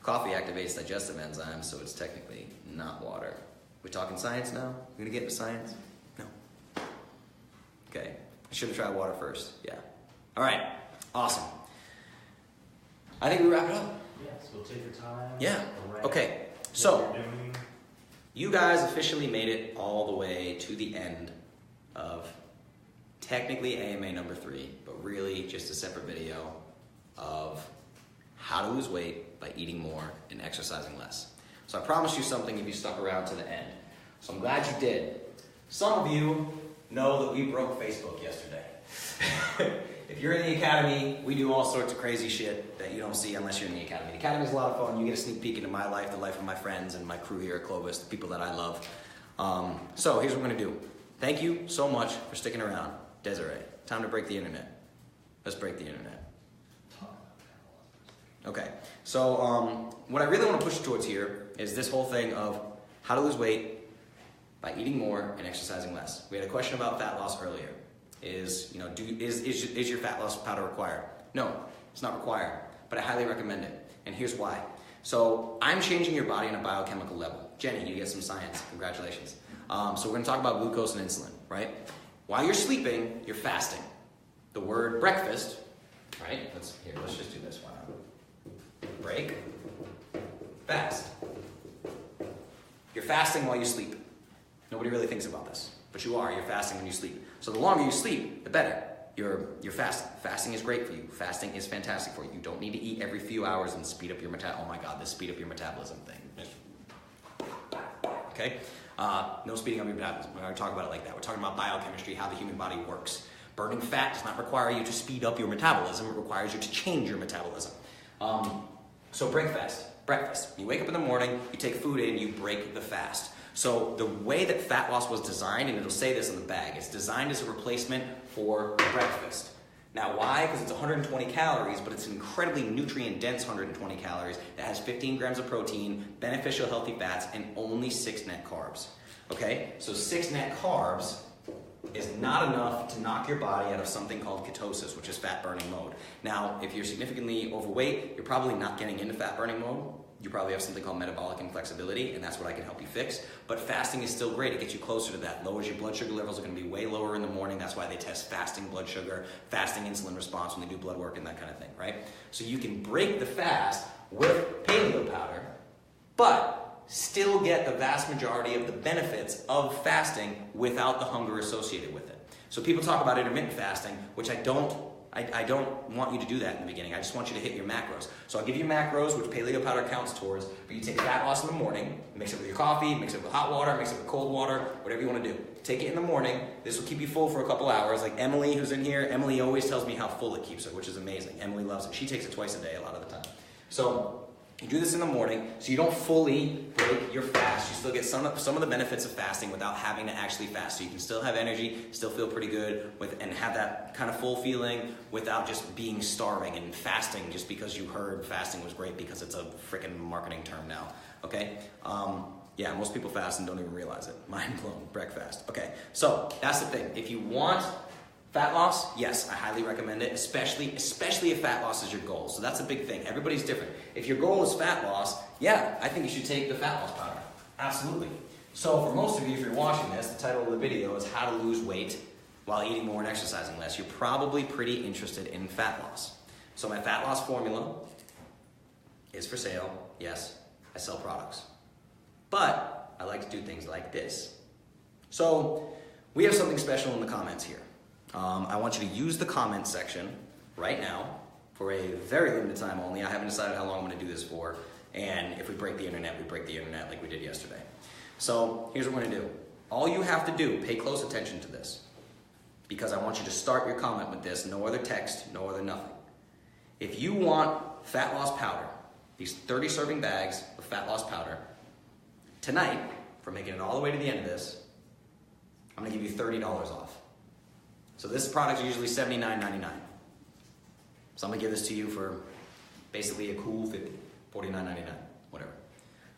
Coffee activates digestive enzymes, so it's technically not water. We talking science now? We're gonna get into science? No. Okay, I should have tried water first, yeah. All right, awesome. I think we wrap it up. Yes, we'll take your time. Yeah, okay. So, you guys officially made it all the way to the end of technically AMA number 3, but really just a separate video of how to lose weight by eating more and exercising less. So I promised you something if you stuck around to the end. So I'm glad you did. Some of you know that we broke Facebook yesterday. If you're in the academy, we do all sorts of crazy shit that you don't see unless you're in the academy. The academy is a lot of fun. You get a sneak peek into my life, the life of my friends, and my crew here at Clovis, the people that I love. So here's what we're gonna do. Thank you so much for sticking around. Desiree, time to break the internet. Let's break the internet. Okay, so what I really want to push towards here is this whole thing of how to lose weight by eating more and exercising less. We had a question about fat loss earlier. Is your fat loss powder required? No, it's not required, but I highly recommend it, and here's why. So I'm changing your body on a biochemical level. Jenny, you get some science. Congratulations. So we're going to talk about glucose and insulin, right? While you're sleeping, you're fasting. The word breakfast, right? Let's just do this one. Break, fast. You're fasting while you sleep. Nobody really thinks about this, but you are. You're fasting when you sleep. So the longer you sleep, the better. You're fasting. Fasting is great for you. Fasting is fantastic for you. You don't need to eat every few hours and speed up your metabolism. Oh my God, this speed up your metabolism thing. Okay? No speeding up your metabolism. We're going to talk about it like that. We're talking about biochemistry, how the human body works. Burning fat does not require you to speed up your metabolism. It requires you to change your metabolism. So breakfast. You wake up in the morning, you take food in, you break the fast. So the way that fat loss was designed, and it'll say this in the bag, it's designed as a replacement for breakfast. Now why? Because it's 120 calories, but it's an incredibly nutrient-dense 120 calories that has 15 grams of protein, beneficial healthy fats, and only 6 net carbs. Okay? So 6 net carbs is not enough to knock your body out of something called ketosis, which is fat burning mode. Now, if you're significantly overweight, you're probably not getting into fat burning mode. You probably have something called metabolic inflexibility, and that's what I can help you fix. But fasting is still great. It gets you closer to that. Lowers your blood sugar levels. Are going to be way lower in the morning. That's why they test fasting blood sugar, fasting insulin response when they do blood work and that kind of thing, right? So you can break the fast with paleo powder, but still get the vast majority of the benefits of fasting without the hunger associated with it. So people talk about intermittent fasting, which I don't want you to do that in the beginning. I just want you to hit your macros. So I'll give you macros, which paleo powder counts towards, but you take fat loss in the morning, mix it with your coffee, mix it with hot water, mix it with cold water, whatever you want to do. Take it in the morning. This will keep you full for a couple hours. Like Emily, who's in here, Emily always tells me how full it keeps her, which is amazing. Emily loves it. She takes it twice a day a lot of the time. So You do this in the morning, so you don't fully break your fast. You still get some of the benefits of fasting without having to actually fast. So you can still have energy, still feel pretty good, and have that kind of full feeling without just being starving and fasting just because you heard fasting was great because it's a freaking marketing term now. Okay? Yeah, most people fast and don't even realize it. Mind blown. Breakfast. Okay, so that's the thing. If you want fat loss, yes, I highly recommend it, especially if fat loss is your goal. So that's a big thing. Everybody's different. If your goal is fat loss, yeah, I think you should take the fat loss powder. Absolutely. So for most of you, if you're watching this, the title of the video is How to Lose Weight While Eating More and Exercising Less. You're probably pretty interested in fat loss. So my fat loss formula is for sale. Yes, I sell products. But I like to do things like this. So we have something special in the comments here. I want you to use the comment section right now for a very limited time only. I haven't decided how long I'm going to do this for. And if we break the internet, we break the internet like we did yesterday. So here's what we're going to do. All you have to do, pay close attention to this, because I want you to start your comment with this. No other text, no other nothing. If you want fat loss powder, these 30 serving bags of fat loss powder, tonight, for making it all the way to the end of this, I'm going to give you $30 off. So this product is usually $79.99. So I'm going to give this to you for basically a cool $50, $49.99, whatever.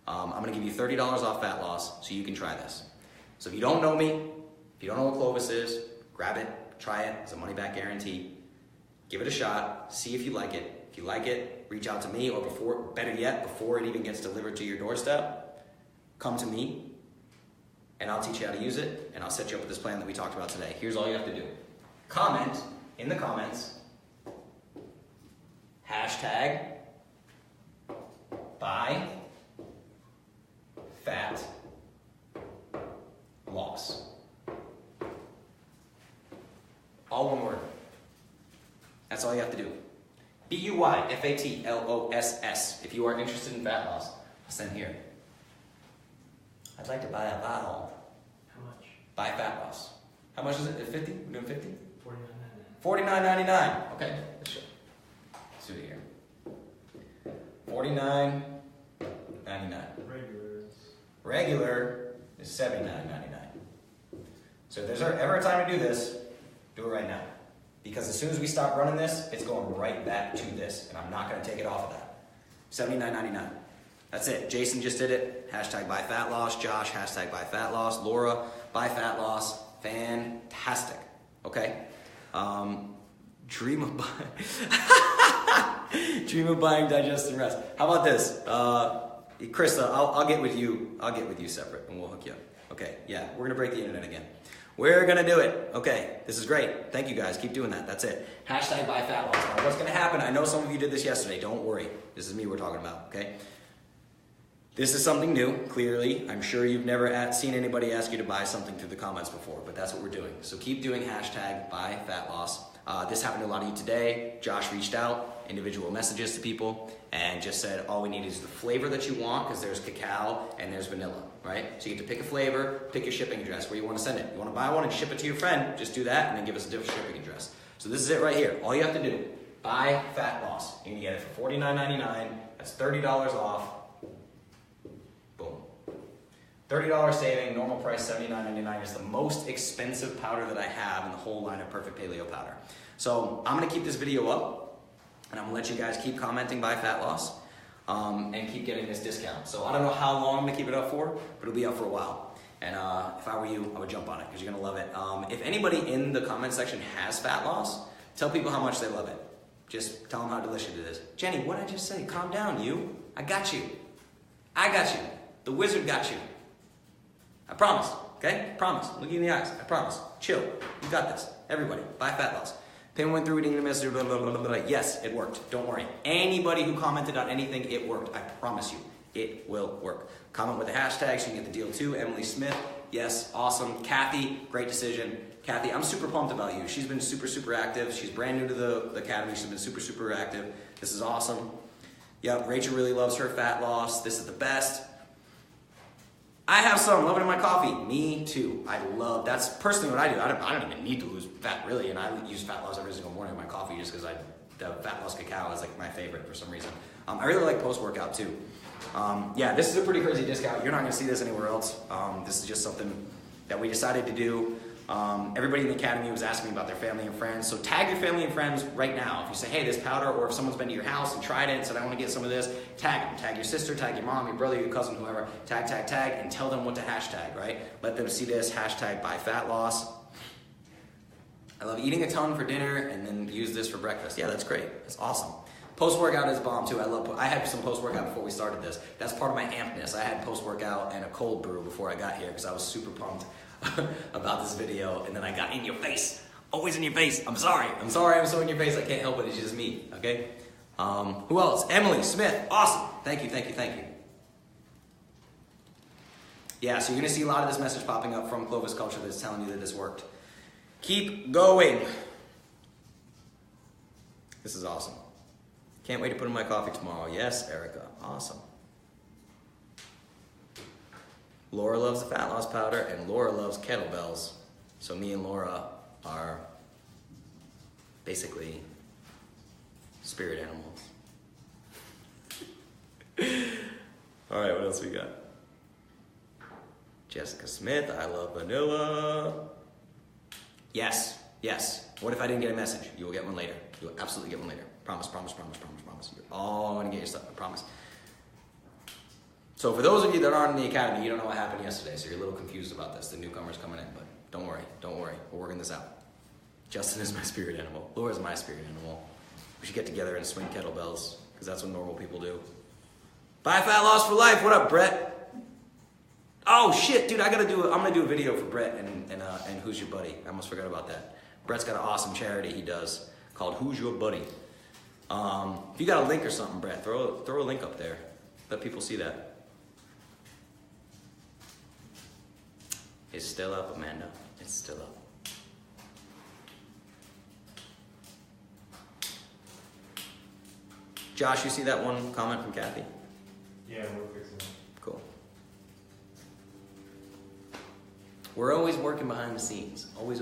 I'm going to give you $30 off fat loss so you can try this. So if you don't know me, if you don't know what Clovis is, grab it, try it. It's a money-back guarantee. Give it a shot. See if you like it. If you like it, reach out to me, or better yet, before it even gets delivered to your doorstep, come to me, and I'll teach you how to use it, and I'll set you up with this plan that we talked about today. Here's all you have to do. Comment in the comments, hashtag buy fat loss. All one word. That's all you have to do. BUYFATLOSS. If you are interested in fat loss, I'll send here. I'd like to buy a bottle. How much? Buy fat loss. How much is it? 50? We're doing 50? $49.99. $49.99. Okay, let's show. Let's do it here. $49.99. Regular is $79.99. So if there's ever a time to do this, do it right now. Because as soon as we stop running this, it's going right back to this, and I'm not going to take it off of that. $79.99. That's it. Jason just did it. Hashtag buy fat loss. Josh, hashtag buy fat loss. Laura, buy fat loss. Fantastic. Okay? Dream of buying Digest and Rest. How about this? Krista, I'll get with you. I'll get with you separate, and we'll hook you up. Okay, yeah, we're gonna break the internet again. We're gonna do it. Okay, this is great. Thank you guys. Keep doing that. That's it. Hashtag buy fat loss. Now, what's gonna happen? I know some of you did this yesterday. Don't worry. This is me we're talking about. Okay. This is something new, clearly. I'm sure you've never seen anybody ask you to buy something through the comments before, but that's what we're doing. So keep doing hashtag buy fat loss. This happened to a lot of you today. Josh reached out, individual messages to people, and just said, all we need is the flavor that you want, because there's cacao and there's vanilla, right? So you get to pick a flavor, pick your shipping address, where you want to send it. You want to buy one and ship it to your friend, just do that, and then give us a different shipping address. So this is it right here. All you have to do, buy fat loss. You can get it for $49.99. That's $30 off. Boom. $30 saving, normal price $79.99 is the most expensive powder that I have in the whole line of Perfect Paleo powder. So I'm going to keep this video up, and I'm going to let you guys keep commenting buy fat loss, and keep getting this discount. So I don't know how long I'm going to keep it up for, but it'll be up for a while. And if I were you, I would jump on it, because you're going to love it. If anybody in the comment section has fat loss, tell people how much they love it. Just tell them how delicious it is. Jenny, what did I just say? Calm down, you. I got you. I got you. The wizard got you. I promise, okay? Promise. Look you in the eyes. I promise. Chill. You got this. Everybody, buy fat loss. Payment went through, eating a message, blah, blah, blah, blah, blah. Yes, it worked. Don't worry. Anybody who commented on anything, it worked. I promise you, it will work. Comment with the hashtag so you can get the deal too. Emily Smith, yes, awesome. Kathy, great decision. Kathy, I'm super pumped about you. She's been super, super active. She's brand new to the academy. She's been super, super active. This is awesome. Yep, Rachel really loves her fat loss. This is the best. I have some. Love it in my coffee. Me too. I love, that's personally what I do. I don't even need to lose fat really, and I use fat loss every single morning in my coffee just because the fat loss cacao is like my favorite for some reason. I really like post-workout too. Yeah, this is a pretty crazy discount. You're not gonna see this anywhere else. This is just something that we decided to do. Everybody in the academy was asking me about their family and friends. So tag your family and friends right now. If you say, hey, this powder, or if someone's been to your house and tried it and said, I want to get some of this, tag them. Tag your sister, tag your mom, your brother, your cousin, whoever. Tag, tag, tag, and tell them what to hashtag, right? Let them see this, hashtag buy fat loss. I love eating a ton for dinner and then use this for breakfast. Yeah, that's great. That's awesome. Post-workout is bomb too. I had some post-workout before we started this. That's part of my ampness. I had post-workout and a cold brew before I got here because I was super pumped about this video, and then I got in your face. Always in your face. I'm sorry I'm so in your face. I can't help it. It's just me, okay? Who else? Emily Smith. Awesome. Thank you. Yeah, so you're gonna see a lot of this message popping up from Clovis Culture that's telling you that this worked. Keep going. This is awesome. Can't wait to put in my coffee tomorrow. Yes, Erica. Awesome. Laura loves the fat loss powder, and Laura loves kettlebells. So me and Laura are basically spirit animals. All right, what else we got? Jessica Smith, I love vanilla. Yes. What if I didn't get a message? You will get one later. You will absolutely get one later. Promise. You're all gonna get your stuff, I promise. So for those of you that aren't in the academy, you don't know what happened yesterday, so you're a little confused about this, the newcomers coming in, but don't worry, we're working this out. Justin is my spirit animal. Laura's my spirit animal. We should get together and swing kettlebells, because that's what normal people do. Buy fat loss for life. What up, Brett? Oh shit, dude, I'm gonna do a video for Brett and Who's Your Buddy. I almost forgot about that. Brett's got an awesome charity he does called Who's Your Buddy. If you got a link or something, Brett, throw a link up there. Let people see that. It's still up, Amanda. It's still up. Josh, you see that one comment from Kathy? Yeah, we're fixing it. Cool. We're always working behind the scenes. Always.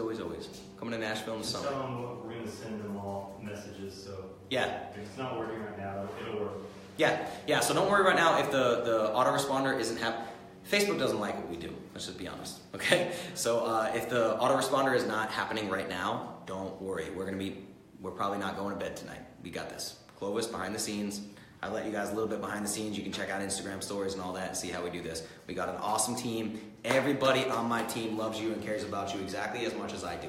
Coming to Nashville in the Just summer. tell them we're going to send them all messages, so Yeah. if it's not working right now, it'll work. Yeah, so don't worry right now if the autoresponder isn't happening. Facebook doesn't like what we do, let's just be honest, okay? So if the autoresponder is not happening right now, don't worry. We're probably not going to bed tonight. We got this. Clovis, behind the scenes. I let you guys a little bit behind the scenes. You can check out Instagram stories and all that and see how we do this. We got an awesome team. Everybody on my team loves you and cares about you exactly as much as I do.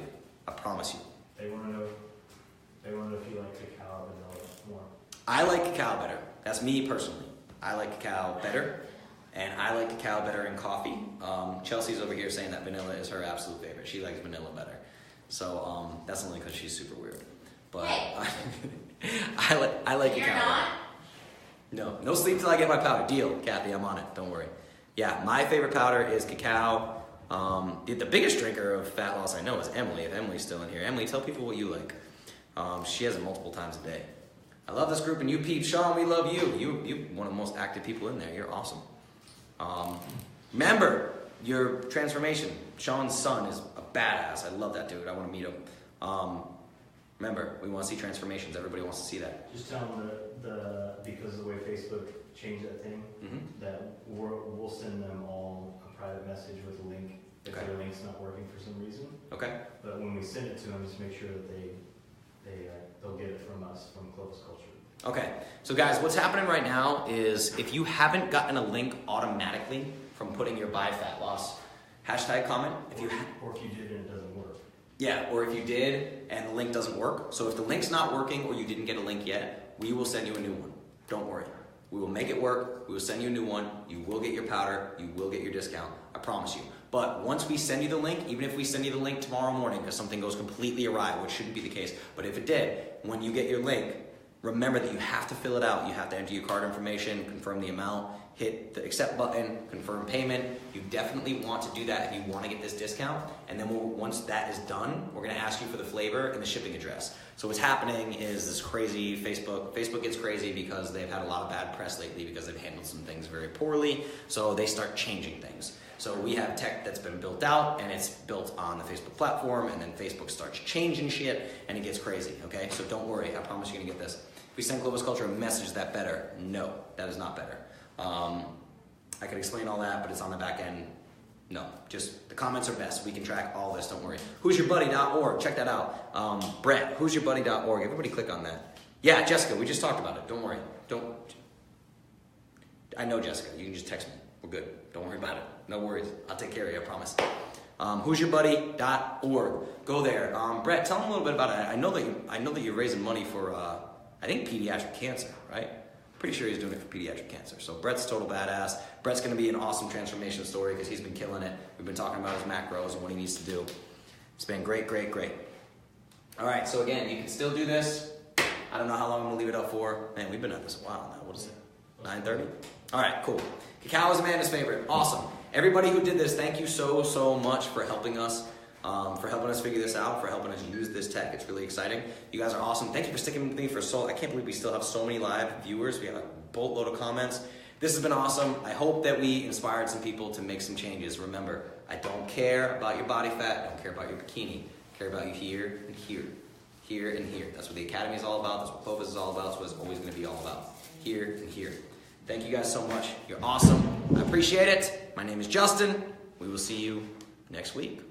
I promise you. They want to know if you like cacao or vanilla more. I like cacao better. That's me personally. I like cacao better. And I like cacao better in coffee. Chelsea's over here saying that vanilla is her absolute favorite. She likes vanilla better. So that's only because she's super weird. But I like cacao better. No sleep till I get my powder. Deal, Kathy, I'm on it. Don't worry. Yeah, my favorite powder is cacao. The biggest drinker of fat loss I know is Emily. If Emily's still in here. Emily, tell people what you like. She has it multiple times a day. I love this group and you peeps. Sean, we love you. You're one of the most active people in there. You're awesome. Remember your transformation. Sean's son is a badass. I love that dude. I want to meet him. Remember, we want to see transformations. Everybody wants to see that. Just tell them because of the way Facebook changed that thing, that we'll send them all a private message with a link if their link's not working for some reason. Okay. But when we send it to them, just make sure that they'll get it from us, from Clovis Culture. Okay, so guys, what's happening right now is if you haven't gotten a link automatically from putting your buy fat loss hashtag comment, or if you did and it doesn't work. Yeah, or if you did and the link doesn't work. So if the link's not working or you didn't get a link yet, we will send you a new one. Don't worry. We will make it work. We will send you a new one. You will get your powder. You will get your discount. I promise you. But once we send you the link, even if we send you the link tomorrow morning because something goes completely awry, which shouldn't be the case, but if it did, when you get your link, remember that you have to fill it out. You have to enter your card information, confirm the amount, hit the accept button, confirm payment. You definitely want to do that if you want to get this discount. And then once that is done, we're going to ask you for the flavor and the shipping address. So what's happening is this crazy Facebook gets crazy because they've had a lot of bad press lately because they've handled some things very poorly. So they start changing things. So we have tech that's been built out and it's built on the Facebook platform, and then Facebook starts changing shit and it gets crazy, okay? So don't worry, I promise you're gonna get this. If we send Clovis Culture a message, is that better? No, that is not better. I could explain all that, but it's on the back end. No, just the comments are best. We can track all this, don't worry. Who'syourbuddy.org, check that out. Brett, who'syourbuddy.org, everybody click on that. Yeah, Jessica, we just talked about it, don't worry. I know Jessica, you can just text me. We're good, don't worry about it. No worries, I'll take care of you, I promise. Who'syourbuddy.org, go there. Brett, tell them a little bit about it. I know that you're raising money for, I think pediatric cancer, right? Pretty sure he's doing it for pediatric cancer. So Brett's total badass. Brett's going to be an awesome transformation story because he's been killing it. We've been talking about his macros and what he needs to do. It's been great, great, great. All right, so again, you can still do this. I don't know how long I'm going to leave it up for. Man, we've been at this a while now. What is it? 9:30? All right, cool. Cacao is Amanda's favorite. Awesome. Everybody who did this, thank you so, so much for helping us. For helping us figure this out, for helping us use this tech. It's really exciting. You guys are awesome. Thank you for sticking with me for I can't believe we still have so many live viewers. We have a boatload of comments. This has been awesome. I hope that we inspired some people to make some changes. Remember, I don't care about your body fat. I don't care about your bikini. I care about you here and here. Here and here. That's what the Academy is all about. That's what Clovis is all about. That's what it's always going to be all about. Here and here. Thank you guys so much. You're awesome. I appreciate it. My name is Justin. We will see you next week.